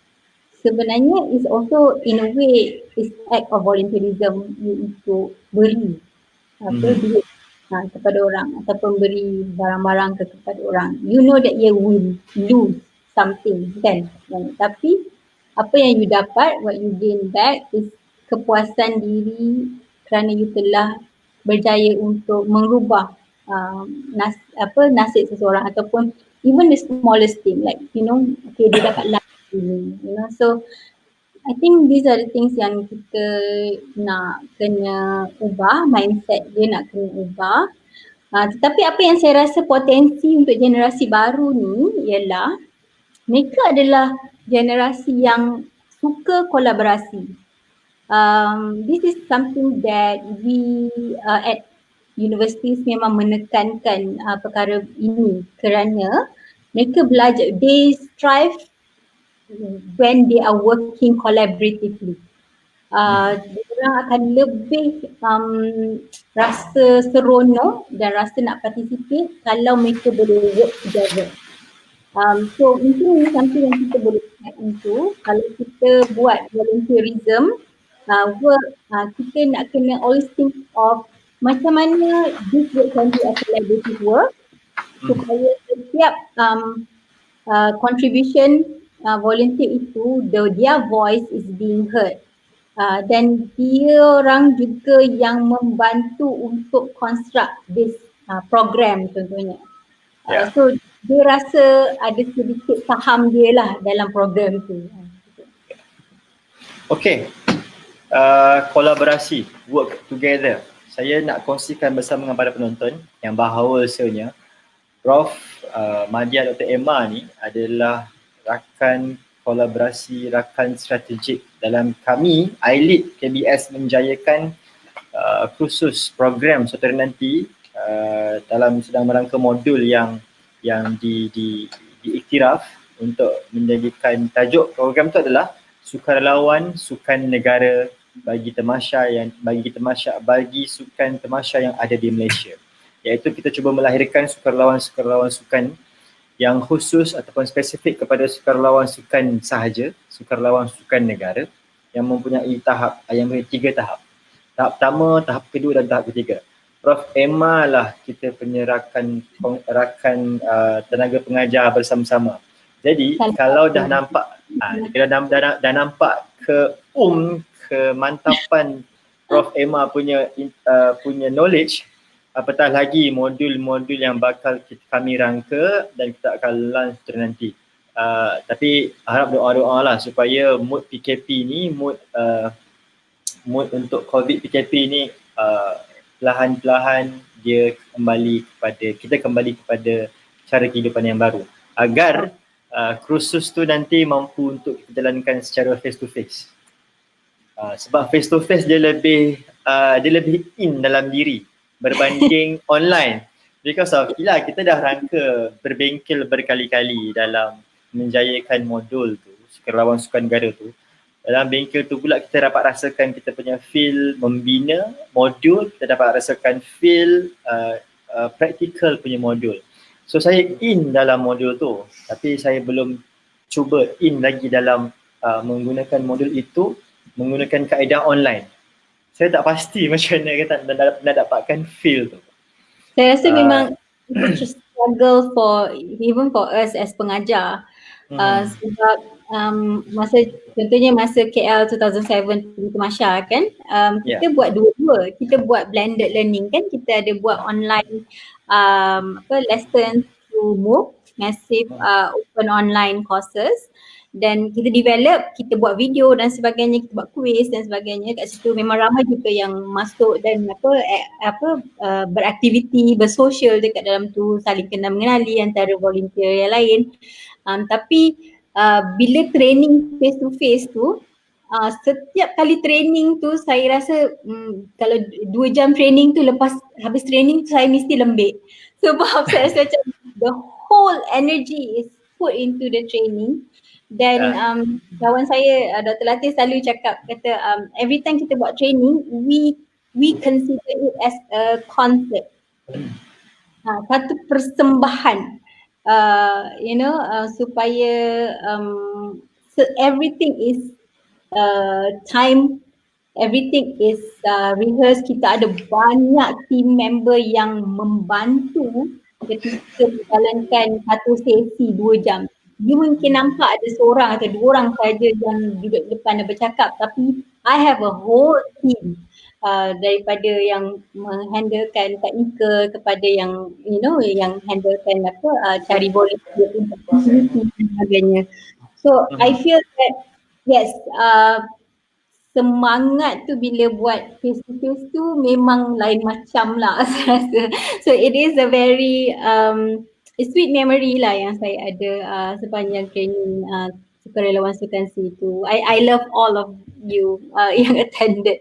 sebenarnya is also in a way is act of volunteerism, you untuk beri duit kepada orang ataupun beri barang-barang kepada orang. You know that you will lose something kan, tapi apa yang you dapat, what you gain back is kepuasan diri kerana you telah berjaya untuk mengubah nasib seseorang ataupun even the smallest thing like okay dia dapat life ini, so I think these are the things yang kita nak kena ubah, mindset dia nak kena ubah. Tetapi apa yang saya rasa potensi untuk generasi baru ni ialah mereka adalah generasi yang suka kolaborasi. This is something that we at universities memang menekankan perkara ini kerana mereka belajar, they strive when they are working collaboratively. Diorang akan lebih rasa seronok dan rasa nak participate kalau mereka boleh work together. So mungkin ini something yang kita boleh lihat into kalau kita buat volunteerism work, kita nak kena always think of macam mana this work can be a collaborative work supaya setiap contribution volunteer itu, their voice is being heard. Dan dia orang juga yang membantu untuk construct this program contohnya. So dia rasa ada sedikit faham dia lah dalam program tu. Okay, kolaborasi, work together. Saya nak kongsikan bersama dengan para penonton yang bahawasanya Prof. Madya Dr. Emma ni adalah rakan kolaborasi, rakan strategik dalam kami iLead KBS menjayakan khusus program saudara nanti dalam sedang merangka modul yang diiktiraf untuk menjadikan tajuk program tu adalah Sukarelawan Sukan Negara bagi sukan tamasya yang ada di Malaysia. Iaitu kita cuba melahirkan sukarelawan sukan yang khusus ataupun spesifik kepada sukarelawan sukan sahaja, sukarelawan sukan negara yang mempunyai yang mempunyai 3 tahap. Tahap pertama, tahap kedua dan tahap ketiga. Prof Emma lah kita punya rakan tenaga pengajar bersama-sama. Jadi kalau dah nampak dah nampak kemantapan Prof Emma punya knowledge, apatah lagi modul-modul yang bakal kami rangka dan kita akan launch nanti. Tapi harap doa-doa lah supaya mood PKP ni, mood untuk COVID PKP ni perlahan-lahan kita kembali kepada cara kehidupan yang baru agar kursus tu nanti mampu untuk kita jalankan secara face to face. Sebab face to face dia lebih in dalam diri berbanding online, because of kita dah rangka berbengkel berkali-kali dalam menjayakan modul tu, Sukarelawan Sukan Negara tu. Dalam bengkel tu pula kita dapat rasakan kita punya feel membina modul, kita dapat rasakan feel practical punya modul. So saya in dalam modul tu, tapi saya belum cuba in lagi dalam menggunakan modul itu menggunakan kaedah online. Saya tak pasti macam mana nak dapatkan feel tu. Saya rasa memang struggle even for us as pengajar. Sebab contohnya masa KL 2007 di Masya kan, kita buat dua-dua. Kita buat blended learning kan, kita ada buat online lesson through MOOC, massive open online courses, dan kita develop, kita buat video dan sebagainya, kita buat quiz dan sebagainya. Kat situ memang ramai juga yang masuk dan beraktiviti, bersosial dekat dalam tu, saling kenal mengenali antara volunteer yang lain. Tapi bila training face to face tu, setiap kali training tu saya rasa kalau 2 jam training tu, lepas habis training tu saya mesti lembik. Sebab saya rasa macam the whole energy is put into the training. Dan kawan saya Dr. Latif selalu cakap, kata every time kita buat training, we consider it as a concert, satu persembahan, supaya everything is time, everything is rehearsed. Kita ada banyak team member yang membantu ketika menjalankan satu sesi 2 jam. You mungkin nampak ada seorang atau 2 orang saja yang duduk depan dan bercakap, tapi I have a whole team, daripada yang menghandlekan teknikal kepada yang yang handlekan cari volunteer untuk community dan sebagainya. So I feel that yes, semangat tu bila buat face to face tu memang lain macam lah saya rasa. So it is a very sweet memory lah yang saya ada sepanjang training Sukarelawan Sukan C tu. I love all of you yang attended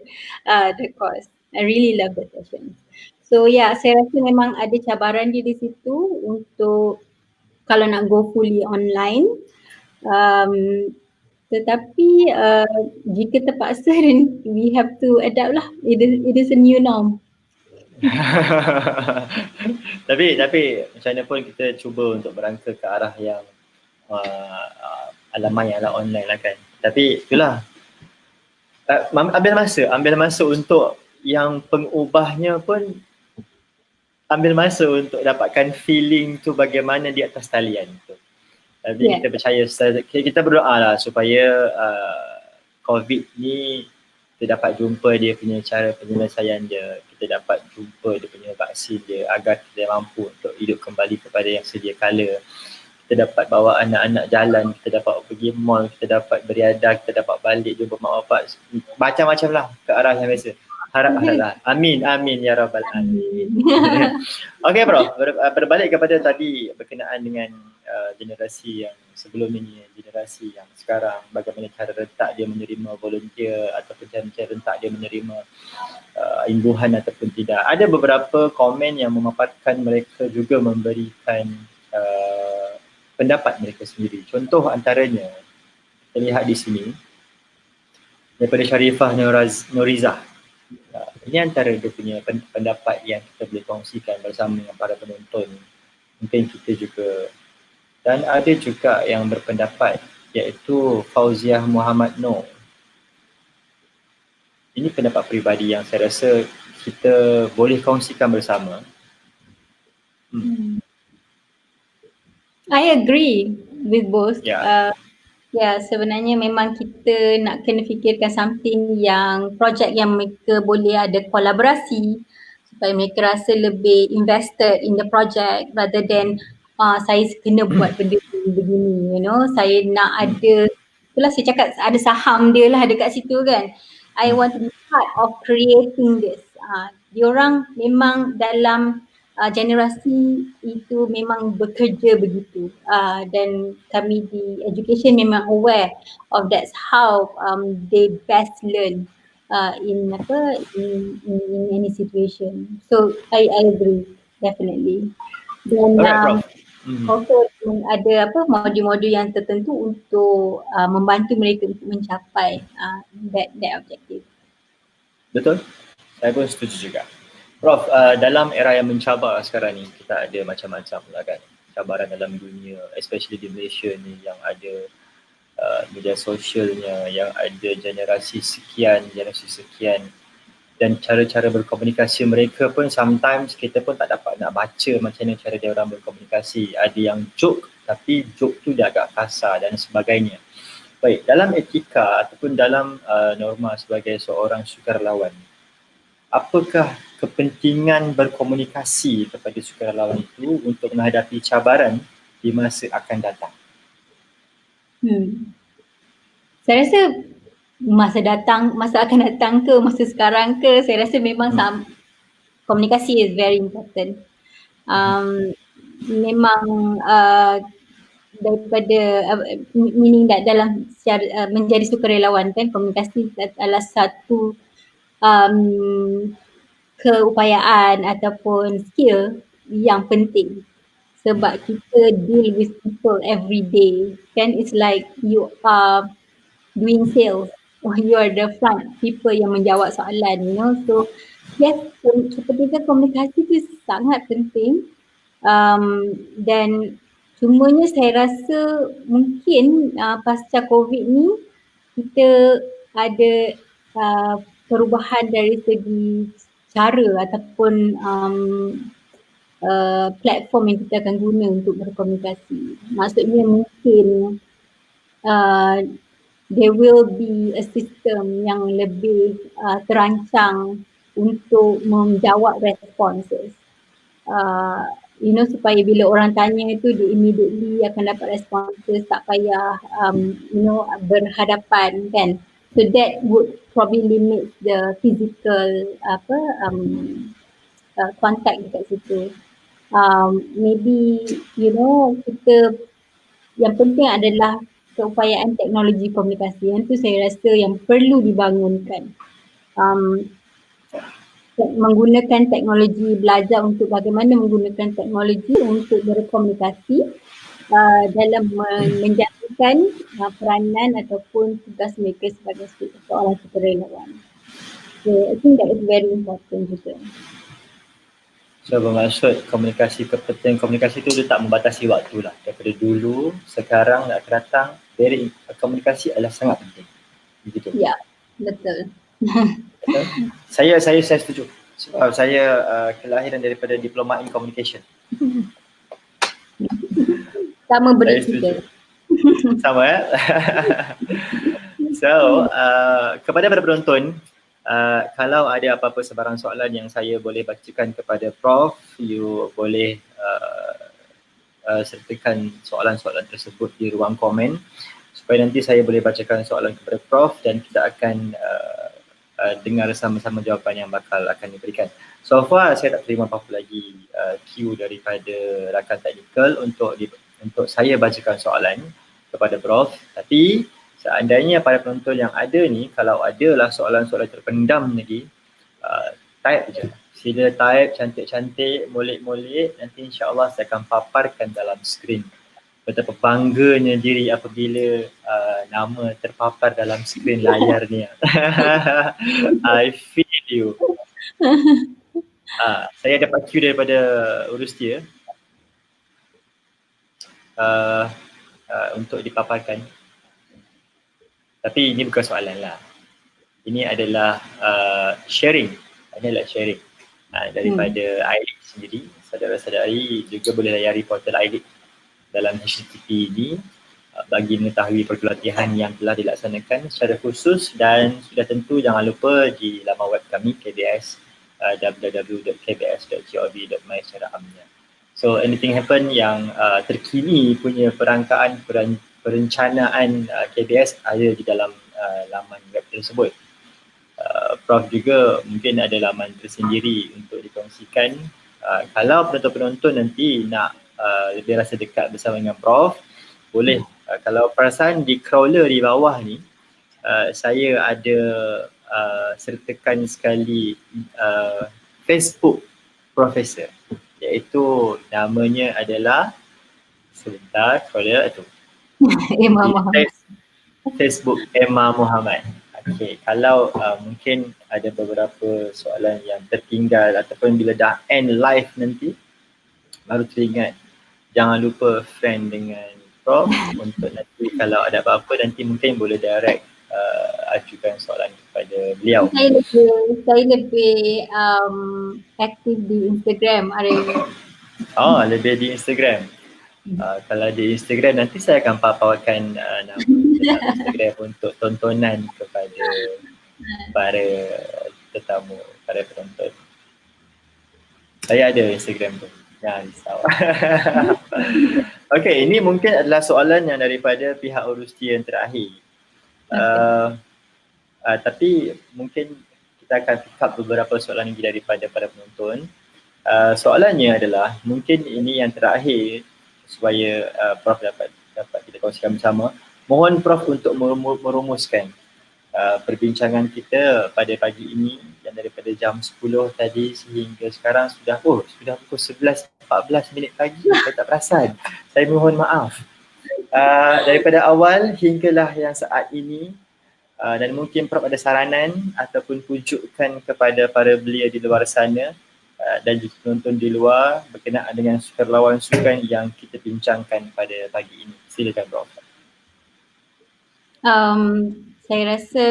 the course. I really love the session. So yeah, saya rasa memang ada cabaran di situ untuk kalau nak go fully online. Tetapi jika terpaksa, then we have to adapt lah. It is a new norm. tapi macam mana pun kita cuba untuk berangka ke arah yang alamanya lah, online lah kan. Tapi itulah, ambil masa untuk yang pengubahnya pun, ambil masa untuk dapatkan feeling tu bagaimana di atas talian tu. Tapi kita percaya, kita berdoa lah supaya COVID ni kita dapat jumpa dia punya cara penyelesaian dia, kita dapat jumpa dia punya vaksin dia agar kita mampu untuk hidup kembali kepada yang sedia kala. Kita dapat bawa anak-anak jalan, kita dapat pergi mall, kita dapat beriadah, kita dapat balik jumpa mak bapak, macam-macam lah ke arah yang biasa. Harap-haraplah. Amin ya rabbal alamin. Okay Prof, berbalik kepada tadi berkenaan dengan generasi yang sebelum ini, generasi yang sekarang, bagaimana cara rentak dia menerima volunteer ataupun cara rentak dia menerima imbuhan ataupun tidak. Ada beberapa komen yang memaparkan mereka juga memberikan pendapat mereka sendiri. Contoh antaranya kita lihat di sini daripada Sharifah Nurizah. Ini antara dia punya pendapat yang kita boleh kongsikan bersama dengan para penonton. Mungkin kita juga, dan ada juga yang berpendapat iaitu Fauziah Muhammad Noor. ini pendapat peribadi yang saya rasa kita boleh kongsikan bersama. I agree with both. Ya. Ya, sebenarnya memang kita nak kena fikirkan something yang projek yang mereka boleh ada kolaborasi supaya mereka rasa lebih invested in the project rather than saya kena buat benda begini, you know. Saya nak ada, itulah saya cakap ada saham dia lah dekat situ kan. I want to be part of creating this. Diorang memang dalam generasi itu memang bekerja begitu, dan kami di education memang aware of that's how they best learn in any situation. So I agree definitely. Dan Alright, Prof. also ada modul-modul yang tertentu untuk membantu mereka untuk mencapai that objective. Betul? Saya pun setuju juga. Prof, dalam era yang mencabar sekarang ni, kita ada macam-macam lah kan cabaran dalam dunia, especially di Malaysia ni yang ada media sosialnya, yang ada generasi sekian dan cara-cara berkomunikasi mereka pun sometimes kita pun tak dapat nak baca macam mana cara dia orang berkomunikasi. Ada yang joke tapi joke tu dia agak kasar dan sebagainya. Baik, dalam etika ataupun dalam norma sebagai seorang sukarelawan, apakah kepentingan berkomunikasi kepada sukarelawan itu untuk menghadapi cabaran di masa akan datang? Saya rasa masa akan datang ke, masa sekarang ke, saya rasa memang komunikasi is very important. Memang daripada meaning dalam secara menjadi sukarelawan kan, komunikasi adalah satu keupayaan ataupun skill yang penting sebab kita deal with people every day kan. It's like you are doing sales or you are the front people yang menjawab soalan, you know. So yes, kepentingan komunikasi itu sangat penting, dan cumanya saya rasa mungkin pasca COVID ni kita ada perubahan dari segi cara ataupun platform yang kita akan guna untuk berkomunikasi. Maksudnya mungkin there will be a system yang lebih terancang untuk menjawab responses. You know, supaya bila orang tanya itu dia immediately akan dapat responses, tak payah you know, berhadapan kan. So that would probably limit the physical contact dekat situ. Maybe you know, kita yang penting adalah keupayaan teknologi komunikasi. Yang tu saya rasa yang perlu dibangunkan. Menggunakan teknologi, belajar untuk bagaimana menggunakan teknologi untuk berkomunikasi dalam menjalankan peranan ataupun tugas mereka sebagai seorang sukarelawan. So I think that is very important juga. So bermaksud kepentingan komunikasi tu dia tak membatasi waktu lah. Daripada dulu, sekarang nak datang, komunikasi adalah sangat penting. Begitu. Ya, betul. Saya setuju. Sebab saya kelahiran daripada Diploma in Communication. Sama berat kita. Sama ya. So, kepada para penonton, kalau ada apa-apa sebarang soalan yang saya boleh bacakan kepada Prof, you boleh sertakan soalan-soalan tersebut di ruang komen supaya nanti saya boleh bacakan soalan kepada Prof dan kita akan dengar sama-sama jawapan yang akan diberikan. So far saya tak terima apa-apa lagi cue daripada rakan teknikal untuk saya bacakan soalan kepada Prof. Tapi seandainya para penonton yang ada ni, kalau adalah soalan-soalan terpendam lagi, type je. Sila type cantik-cantik, molek-molek, nanti insya-Allah saya akan paparkan dalam skrin. Betapa bangganya diri apabila nama terpapar dalam skrin layar ni. I feel you. Saya dapat cue daripada Urustia untuk dipaparkan. Tapi ini bukan soalan lah. ini adalah sharing. Ini adalah sharing daripada IELTS sendiri. Saudara-saudari juga boleh layari portal IELTS dalam HTTP ini bagi mengetahui pelatihan yang telah dilaksanakan secara khusus, dan sudah tentu jangan lupa di laman web kami KBS www.kbs.gov.my secara amnya. So anything happen yang terkini punya perangkaan perencanaan KBS ada di dalam laman web tersebut. Prof juga mungkin ada laman tersendiri untuk dikongsikan. Kalau penonton-penonton nanti nak lebih rasa dekat bersama dengan Prof, boleh. Kalau perasan di crawler di bawah ni, saya ada sertakan sekali Facebook Profesor, iaitu namanya adalah, sebentar, crawler tu Emma Muhammad. Facebook Emma Muhammad. Okay, kalau mungkin ada beberapa soalan yang tertinggal ataupun bila dah end live nanti baru teringat, jangan lupa friend dengan Prof untuk nanti kalau ada apa-apa nanti mungkin boleh direct ajukan soalan kepada beliau. Saya lebih aktif di Instagram hari ini. Lebih di Instagram. Kalau di Instagram nanti saya akan paparkan nama Instagram untuk tontonan kepada para tetamu, para penonton. Saya ada Instagram tu. Jangan risau. Okay, ini mungkin adalah soalan yang daripada pihak Urusti yang terakhir. Tapi mungkin kita akan pick up beberapa soalan lagi daripada para penonton. Soalannya adalah, mungkin ini yang terakhir supaya Prof dapat kita kongsikan bersama. Mohon Prof untuk merumuskan perbincangan kita pada pagi ini yang daripada jam 10 tadi sehingga sekarang sudah pukul 11.14 pagi. Saya tak perasan. Saya mohon maaf. Daripada awal hinggalah yang saat ini, dan mungkin Prof ada saranan ataupun pujukan kepada para belia di luar sana dan juga penonton di luar berkenaan dengan lawan sukan yang kita bincangkan pada pagi ini. Silakan Prof. Saya rasa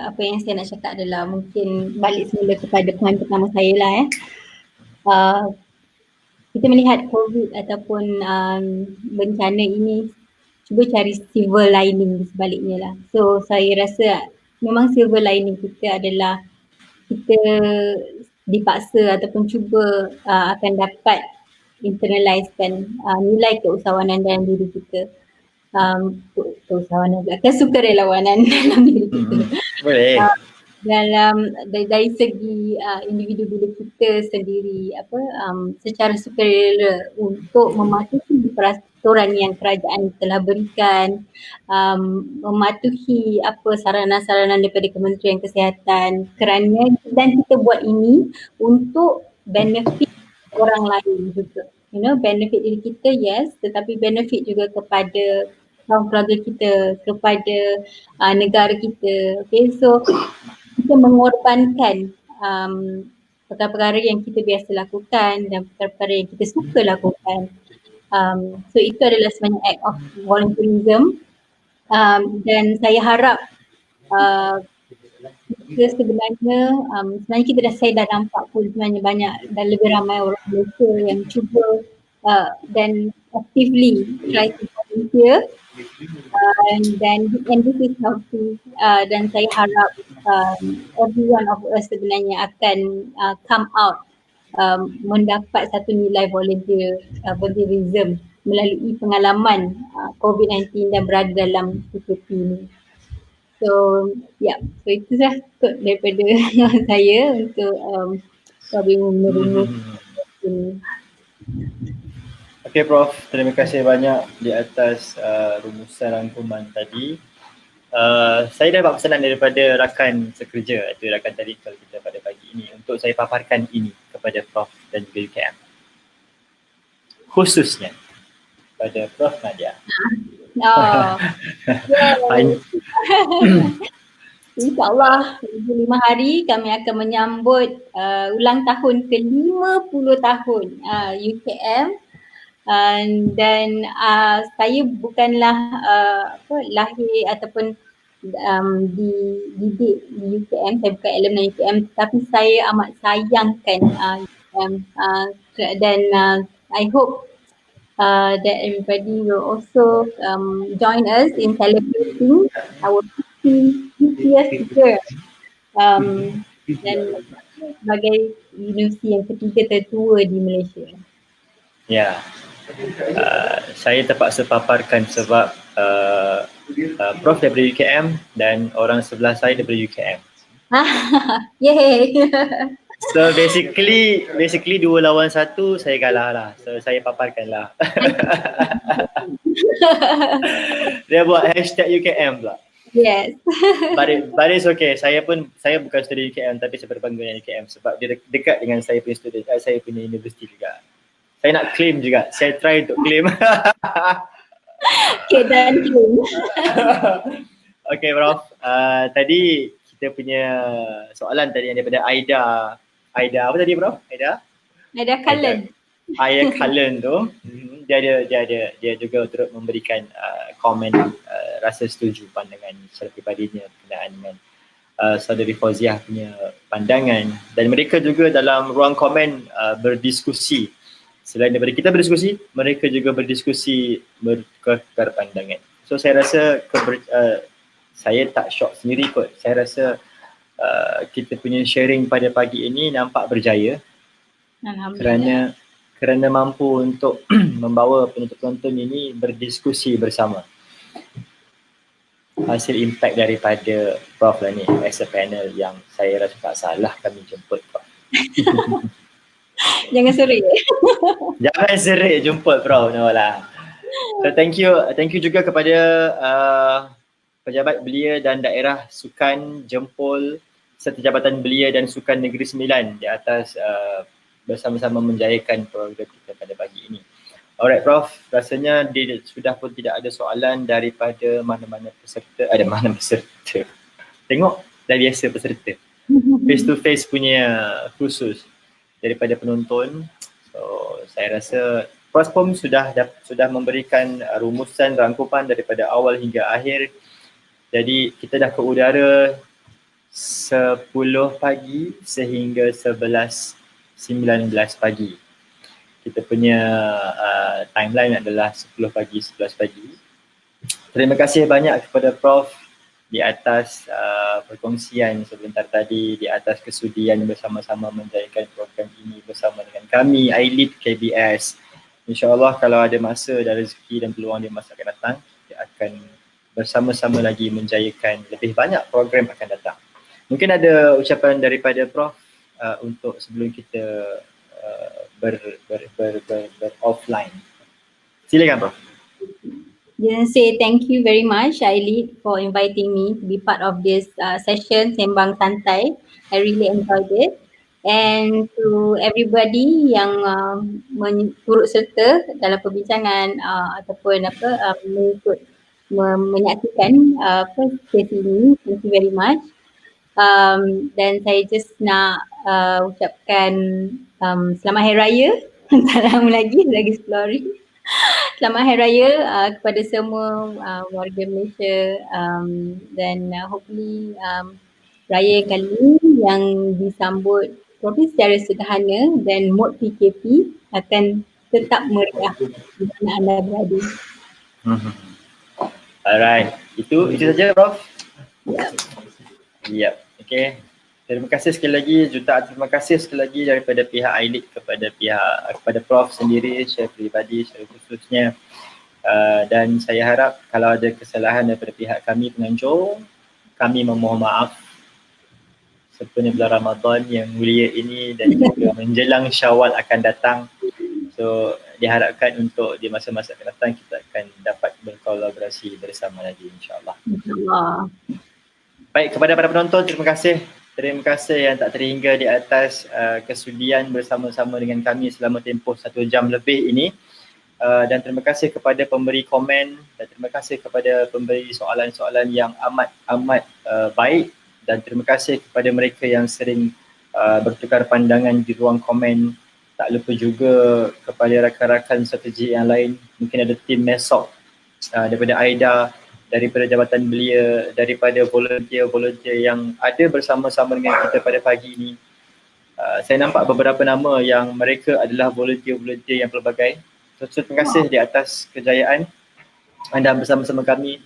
apa yang saya nak cakap adalah mungkin balik semula kepada poin pertama saya lah kita melihat COVID ataupun bencana ini, cuba cari silver lining di sebaliknya lah. So saya rasa memang silver lining kita adalah kita dipaksa ataupun cuba akan dapat internalisekan nilai keusahawanan dalam diri kita. Keusahawanan kesukarelawanan dalam diri kita. Boleh. Dari segi individu diri kita sendiri secara sukarela untuk mematuhi peraturan yang kerajaan telah berikan, mematuhi saranan-saranan daripada Kementerian Kesihatan, kerana dan kita buat ini untuk benefit orang lain juga. Benefit diri kita yes, tetapi benefit juga kepada kaum keluarga kita, kepada negara kita. Okay, so kita mengorbankan perkara-perkara yang kita biasa lakukan dan perkara-perkara yang kita suka lakukan. So itu adalah sebenarnya act of volunteerism, dan saya harap kita sebenarnya saya dah nampak pun sebenarnya banyak dan lebih ramai orang Malaysia yang cuba dan actively try to volunteer, and this is healthy, dan saya harap every one of us sebenarnya akan come out mendapat satu nilai volunteerism melalui pengalaman COVID-19 dan berada dalam PKP ini. So itu lah daripada saya untuk merumus ini. Okay Prof, terima kasih banyak di atas rumusan rangkuman tadi. Saya dapat pesanan daripada rakan sekerja atau rakan tadikal kita pada pagi ini untuk saya paparkan ini kepada Prof dan juga UKM. Khususnya pada Prof Nadia. InsyaAllah 5 hari kami akan menyambut ulang tahun ke-50 tahun UKM. Dan saya bukanlah lahir ataupun dididik di UKM, saya bukan alumni UKM, tapi saya amat sayangkan UKM dan I hope that everybody will also join us in celebrating our 50th year dan sebagai universiti yang ketiga tertua di Malaysia. Ya, saya terpaksa paparkan sebab Prof daripada UKM dan orang sebelah saya daripada UKM. Yay! So basically 2 lawan 1 saya kalah lah. So saya paparkan lah. Dia buat hashtag UKM pula. Yes. But it's okay. Saya bukan student UKM tapi saya berbangga dengan UKM sebab dia dekat dengan saya punya student, saya punya universiti juga. Saya nak claim juga. Saya try untuk claim. Okay, dan claim. Okay, Prof. Tadi kita punya soalan tadi yang daripada Aida apa tadi, Prof? Ada Cullen. Aida Cullen tu. Dia juga turut memberikan komen rasa setuju pandangan secara peribadinya berkenaan dengan saudari Fauziah punya pandangan, dan mereka juga dalam ruang komen berdiskusi. Selain daripada kita berdiskusi, mereka juga berdiskusi bertukar pandangan. So saya rasa saya tak shock sendiri kot. Saya rasa kita punya sharing pada pagi ini nampak berjaya kerana mampu untuk membawa penonton ini berdiskusi bersama. Hasil impact daripada Prof lah ni as a panel yang saya rasa tak salah kami jemput Prof. Jangan serik. Jangan serik jemput Prof, no lah. So thank you juga kepada pejabat belia dan daerah Sukan Jempol serta Jabatan Belia dan Sukan Negeri Sembilan di atas bersama-sama menjayakan program kita pada pagi ini. Alright Prof, rasanya sudah pun tidak ada soalan daripada mana-mana peserta. Ada mana peserta? Tengok dah biasa peserta. Face to face punya khusus daripada penonton. So saya rasa Prof pun sudah memberikan rumusan rangkuman daripada awal hingga akhir. Jadi kita dah ke udara 10 pagi sehingga 19 pagi. Kita punya timeline adalah 10 pagi, 11 pagi. Terima kasih banyak kepada Prof di atas perkongsian sebentar tadi, di atas kesudian bersama-sama menjayakan program ini bersama dengan kami, iLead KBS. InsyaAllah kalau ada masa dan rezeki dan peluang di masa akan datang, kita akan bersama-sama lagi menjayakan lebih banyak program akan datang. Mungkin ada ucapan daripada Prof untuk sebelum kita offline. Silakan Prof. Just say thank you very much iLead for inviting me to be part of this session Sembang Santai. I really enjoyed it. And to everybody yang turut serta dalam perbincangan ataupun mengikut menyaksikan sesi ini, thank you very much. Dan saya just nak ucapkan selamat Hari Raya. Salam lagi 10 hari. Selamat Hari Raya kepada semua warga Malaysia dan hopefully raya kali ini yang disambut probably secara sederhana dan mod PKP akan tetap meriah di mana anda berada. Alright, itu saja Prof. Yep, okay. Terima kasih sekali lagi, jutaan terima kasih sekali lagi daripada pihak iLead kepada Prof sendiri secara peribadi, secara khususnya. Dan saya harap kalau ada kesalahan daripada pihak kami penganjur, kami memohon maaf sempena bulan Ramadan yang mulia ini dan juga menjelang Syawal akan datang. So diharapkan untuk di masa-masa akan datang kita akan dapat berkolaborasi bersama lagi insyaAllah. InsyaAllah. Baik, kepada para penonton terima kasih yang tak terhingga di atas kesudian bersama-sama dengan kami selama tempoh 1 jam lebih ini. Dan terima kasih kepada pemberi komen dan terima kasih kepada pemberi soalan-soalan yang amat baik, dan terima kasih kepada mereka yang sering bertukar pandangan di ruang komen. Tak lupa juga kepada rakan-rakan strategi yang lain, mungkin ada tim Mesok daripada Aida daripada jabatan belia, daripada volunteer yang ada bersama-sama dengan kita pada pagi ini. Saya nampak beberapa nama yang mereka adalah volunteer-volunteer yang pelbagai. So, terima kasih di atas kejayaan anda bersama-sama kami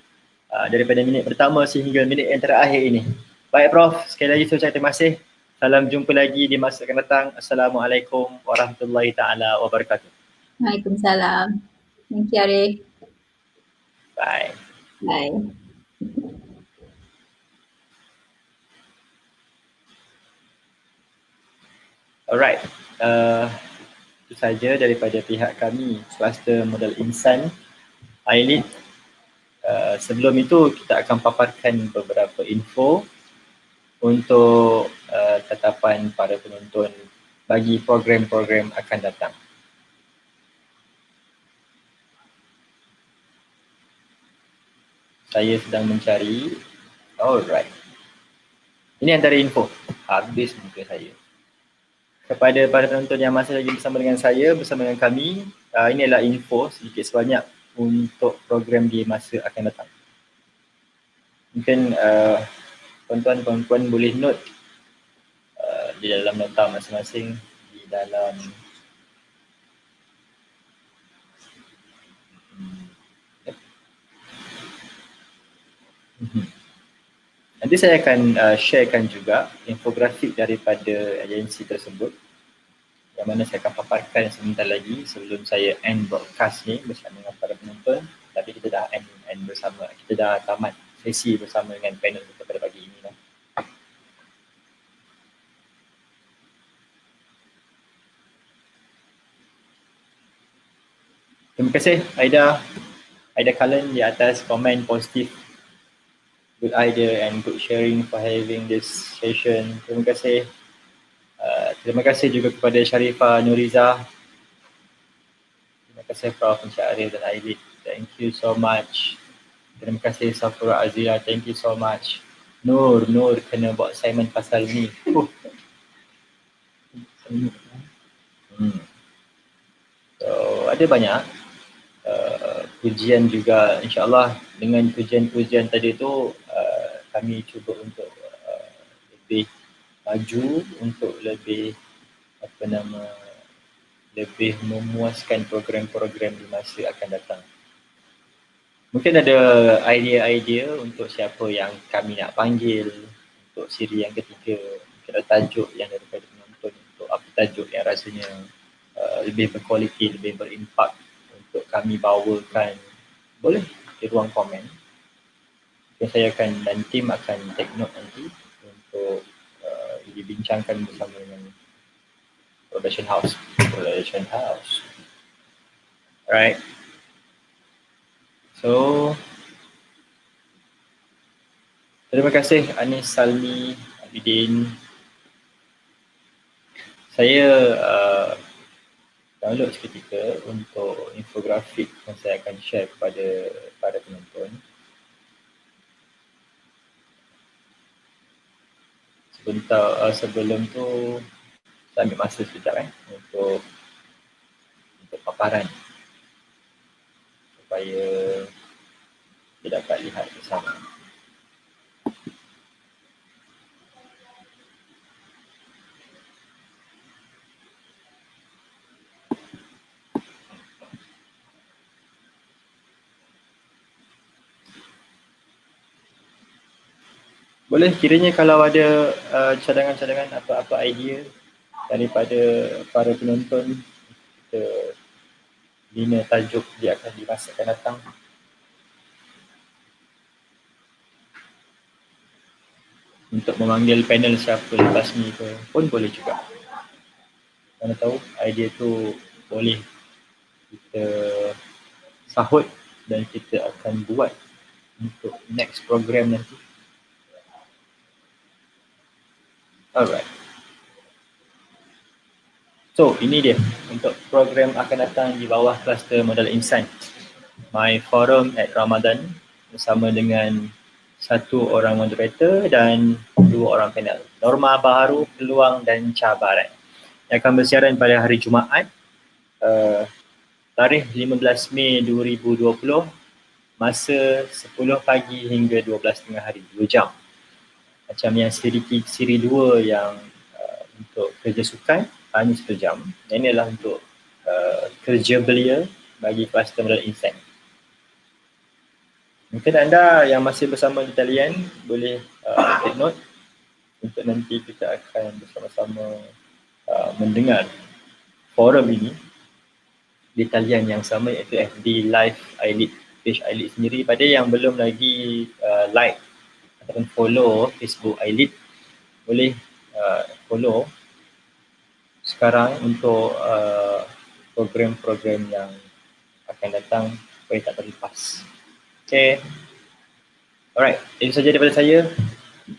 daripada minit pertama sehingga minit yang terakhir ini. Baik Prof, sekali lagi saya ucapkan terima kasih. Salam jumpa lagi di masa akan datang. Assalamualaikum warahmatullahi taala wabarakatuh. Waalaikumsalam. Thank you Arif. Bye. Bye. Alright, itu saja daripada pihak kami, Kluster Modal Insan ILIT. Sebelum itu kita akan paparkan beberapa info untuk tetapan para penonton bagi program-program akan datang. Saya sedang mencari. Alright. Ini antara info. Habis muka saya. Kepada para penonton yang masih lagi bersama dengan saya, bersama dengan kami, ini adalah info sedikit sebanyak untuk program di masa akan datang. Mungkin tuan-tuan puan-puan boleh note di dalam nota masing-masing, di dalam nanti saya akan sharekan juga infografik daripada agensi tersebut yang mana saya akan paparkan sebentar lagi sebelum saya end broadcast ni bersama dengan para penonton. Tapi kita dah end bersama, kita dah tamat sesi bersama dengan panel kita pada pagi ini lah. Terima kasih Aida Cullen di atas komen positif. Good idea and good sharing for having this session. Terima kasih. Terima kasih juga kepada Sharifah Nuriza. Terima kasih Prof. Encik Arif dan Aidit. Thank you so much. Terima kasih Safura Azira. Thank you so much. Nur kena buat assignment pasal ni. So ada banyak pujian juga, insyaAllah dengan pujian-pujian tadi tu kami cuba untuk lebih maju, untuk lebih lebih memuaskan program-program di masa akan datang. Mungkin ada idea-idea untuk siapa yang kami nak panggil untuk siri yang ketiga, mungkin ada tajuk yang daripada penonton untuk apa tajuk yang rasanya lebih berkualiti, lebih berimpak untuk kami bawakan, boleh di ruang komen. Mungkin saya dan tim akan take note nanti untuk dibincangkan bersama dengan Production House. Alright. So, terima kasih Anis, Salmi, Abidin. Saya download seketika untuk infografik yang saya akan share kepada para penonton. Sebelum tu saya ambil masa sekejap untuk paparan supaya kita dapat lihat bersama. Boleh kiranya kalau ada cadangan-cadangan, apa-apa idea daripada para penonton, kita bina tajuk dia akan di masa akan datang. Untuk memanggil panel siapa lepas ni ke pun boleh juga. Mana tahu idea tu boleh kita sahut dan kita akan buat untuk next program nanti. Alright. So ini dia untuk program akan datang di bawah Kluster Modal Insan. My Forum at Ramadan bersama dengan 1 orang moderator dan 2 orang panel. Norma baharu, peluang dan cabaran. Yang akan bersiaran pada hari Jumaat tarikh 15 Mei 2020 masa 10 pagi hingga 12 tengah hari, 2 jam. Macam yang siri 2 yang untuk kerja sukan hanya 1 jam. Yang ini adalah untuk kerja belia bagi kluster modal insan. Mungkin anda yang masih bersama di talian boleh take note untuk nanti kita akan bersama-sama mendengar forum ini di talian yang sama, iaitu FB Live iLead, page iLead sendiri. Pada yang belum lagi like ataupun follow Facebook iLead, boleh follow sekarang untuk program-program yang akan datang supaya tak terlepas. Okay. Alright, itu saja daripada saya,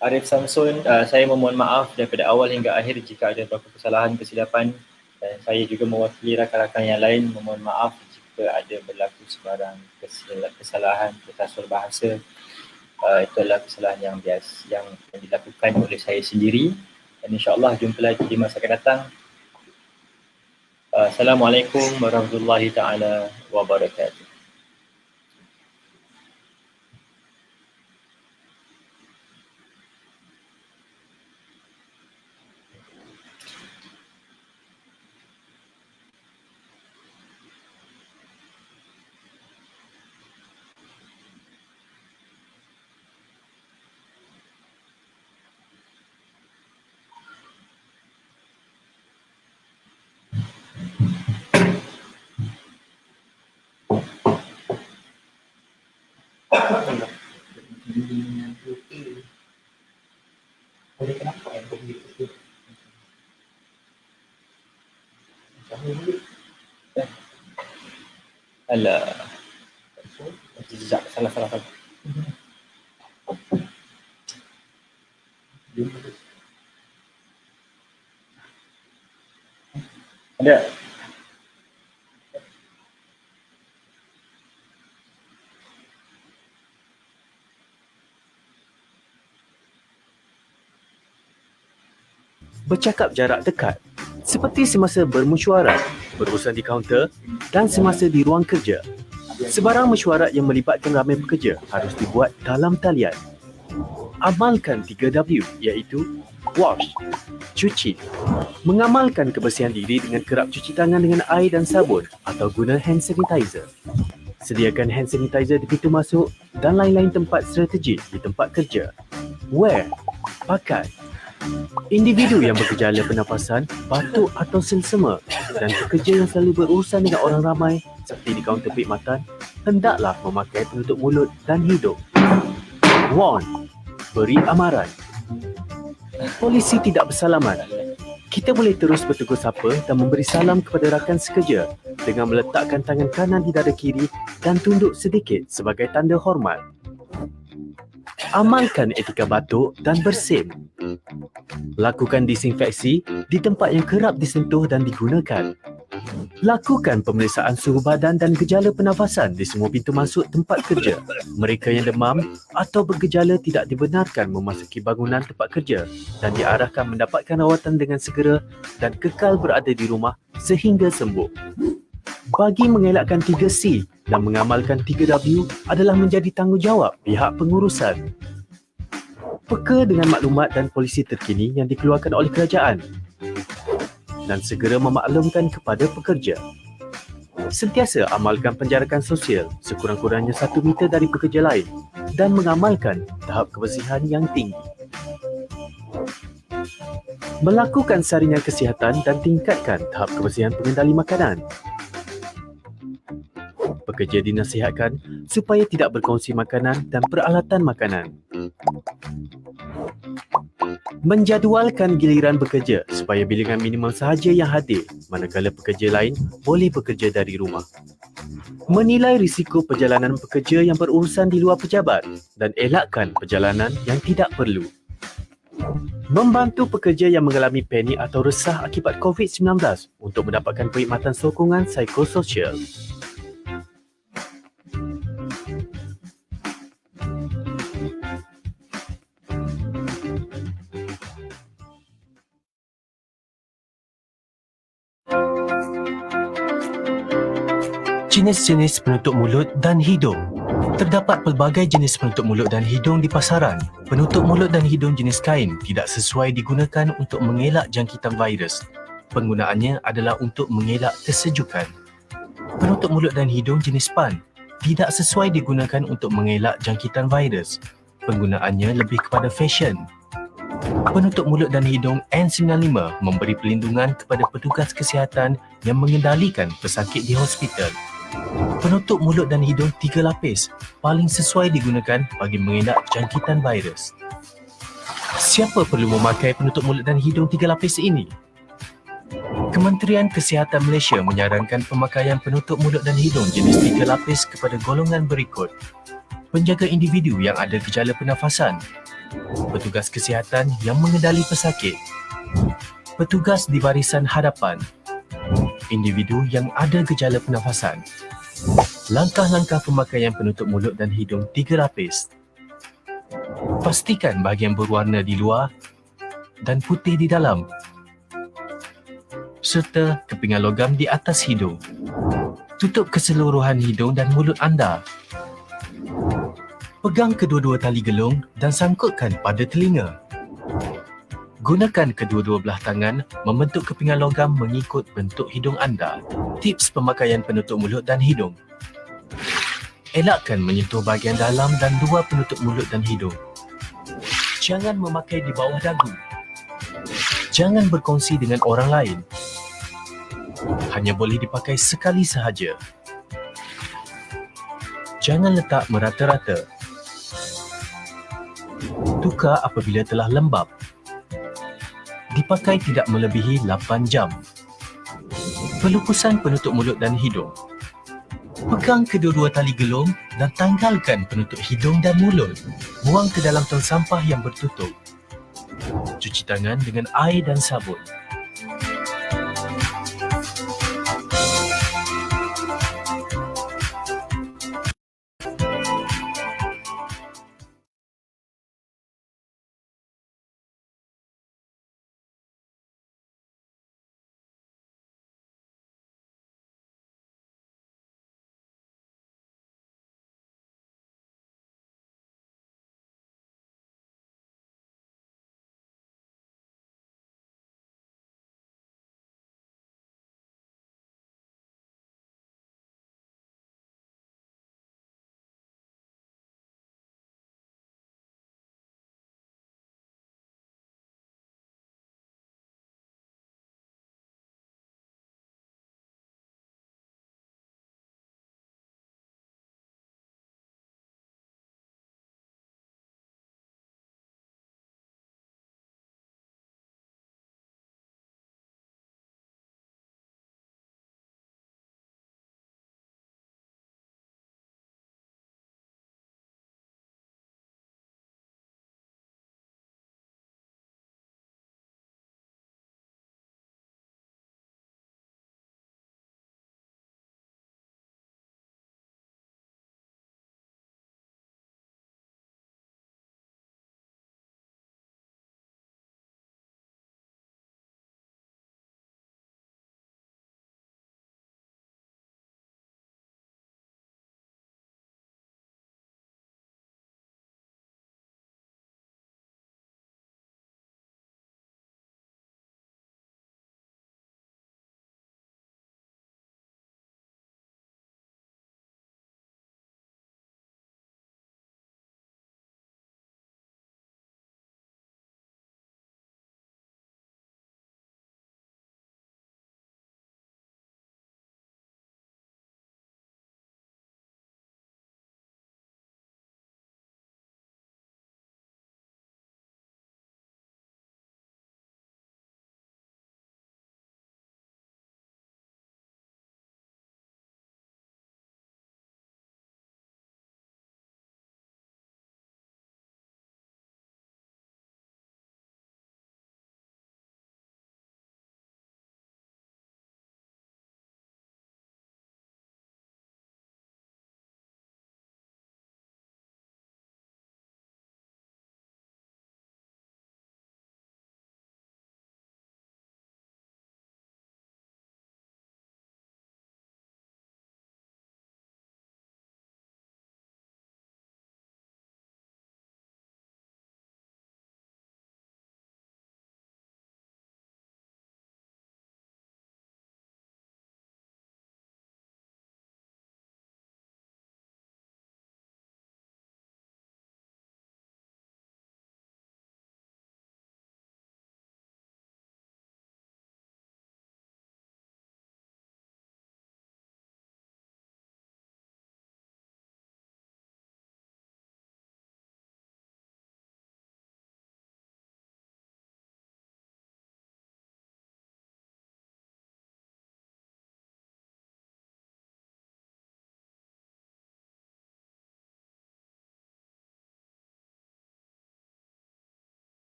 Arif Samsun. Saya memohon maaf daripada awal hingga akhir jika ada beberapa kesalahan, kesilapan, dan saya juga mewakili rakan-rakan yang lain memohon maaf jika ada berlaku sebarang kesalahan bertasur bahasa. Itu adalah kesalahan yang biasa yang dilakukan oleh saya sendiri, dan insya-Allah jumpa lagi di masa akan datang. Assalamualaikum warahmatullahi taala wabarakatuh. Alah, salah. Ada. Bercakap jarak dekat, seperti semasa bermesyuarat, berurusan di kaunter dan semasa di ruang kerja. Sebarang mesyuarat yang melibatkan ramai pekerja harus dibuat dalam talian. Amalkan 3W, iaitu wash, cuci. Mengamalkan kebersihan diri dengan kerap cuci tangan dengan air dan sabun atau guna hand sanitizer. Sediakan hand sanitizer di pintu masuk dan lain-lain tempat strategik di tempat kerja. Wear, pakai. Individu yang bergejala pernafasan, batuk atau selsema dan pekerja yang selalu berurusan dengan orang ramai seperti di kaunter perkhidmatan hendaklah memakai penutup mulut dan hidung. Warn, beri amaran. Polisi tidak bersalaman. Kita boleh terus bertegur sapa dan memberi salam kepada rakan sekerja dengan meletakkan tangan kanan di dada kiri dan tunduk sedikit sebagai tanda hormat. Amalkan etika batuk dan bersin. Lakukan disinfeksi di tempat yang kerap disentuh dan digunakan. Lakukan pemeriksaan suhu badan dan gejala pernafasan di semua pintu masuk tempat kerja. Mereka yang demam atau bergejala tidak dibenarkan memasuki bangunan tempat kerja dan diarahkan mendapatkan rawatan dengan segera dan kekal berada di rumah sehingga sembuh. Bagi mengelakkan 3C dan mengamalkan 3W adalah menjadi tanggungjawab pihak pengurusan. Peka dengan maklumat dan polisi terkini yang dikeluarkan oleh kerajaan dan segera memaklumkan kepada pekerja. Sentiasa amalkan penjarakan sosial sekurang-kurangnya 1 meter dari pekerja lain dan mengamalkan tahap kebersihan yang tinggi. Melakukan saringan kesihatan dan tingkatkan tahap kebersihan pengendali makanan. Pekerja dinasihatkan supaya tidak berkongsi makanan dan peralatan makanan. Menjadualkan giliran bekerja supaya bilangan minimum sahaja yang hadir manakala pekerja lain boleh bekerja dari rumah. Menilai risiko perjalanan pekerja yang berurusan di luar pejabat dan elakkan perjalanan yang tidak perlu. Membantu pekerja yang mengalami panik atau resah akibat COVID-19 untuk mendapatkan perkhidmatan sokongan psikososial. Jenis-jenis penutup mulut dan hidung. Terdapat pelbagai jenis penutup mulut dan hidung di pasaran. Penutup mulut dan hidung jenis kain tidak sesuai digunakan untuk mengelak jangkitan virus. Penggunaannya adalah untuk mengelak kesejukan. Penutup mulut dan hidung jenis PAN tidak sesuai digunakan untuk mengelak jangkitan virus. Penggunaannya lebih kepada fashion. Penutup mulut dan hidung N95 memberi perlindungan kepada petugas kesihatan yang mengendalikan pesakit di hospital. Penutup mulut dan hidung 3 lapis paling sesuai digunakan bagi mengelak jangkitan virus. Siapa perlu memakai penutup mulut dan hidung 3 lapis ini? Kementerian Kesihatan Malaysia menyarankan pemakaian penutup mulut dan hidung jenis 3 lapis kepada golongan berikut: penjaga individu yang ada gejala pernafasan, petugas kesihatan yang mengendali pesakit, petugas di barisan hadapan, individu yang ada gejala pernafasan. Langkah-langkah pemakaian penutup mulut dan hidung 3 lapis. Pastikan bahagian berwarna di luar dan putih di dalam, serta kepingan logam di atas hidung. Tutup keseluruhan hidung dan mulut anda. Pegang kedua-dua tali gelung dan sangkutkan pada telinga. Gunakan kedua-dua belah tangan membentuk kepingan logam mengikut bentuk hidung anda. Tips pemakaian penutup mulut dan hidung. Elakkan menyentuh bahagian dalam dan luar penutup mulut dan hidung. Jangan memakai di bawah dagu. Jangan berkongsi dengan orang lain. Hanya boleh dipakai sekali sahaja. Jangan letak merata-rata. Tukar apabila telah lembap. Dipakai tidak melebihi 8 jam. Pelupusan penutup mulut dan hidung. Pegang kedua-dua tali gelung dan tanggalkan penutup hidung dan mulut. Buang ke dalam tong sampah yang bertutup. Cuci tangan dengan air dan sabun.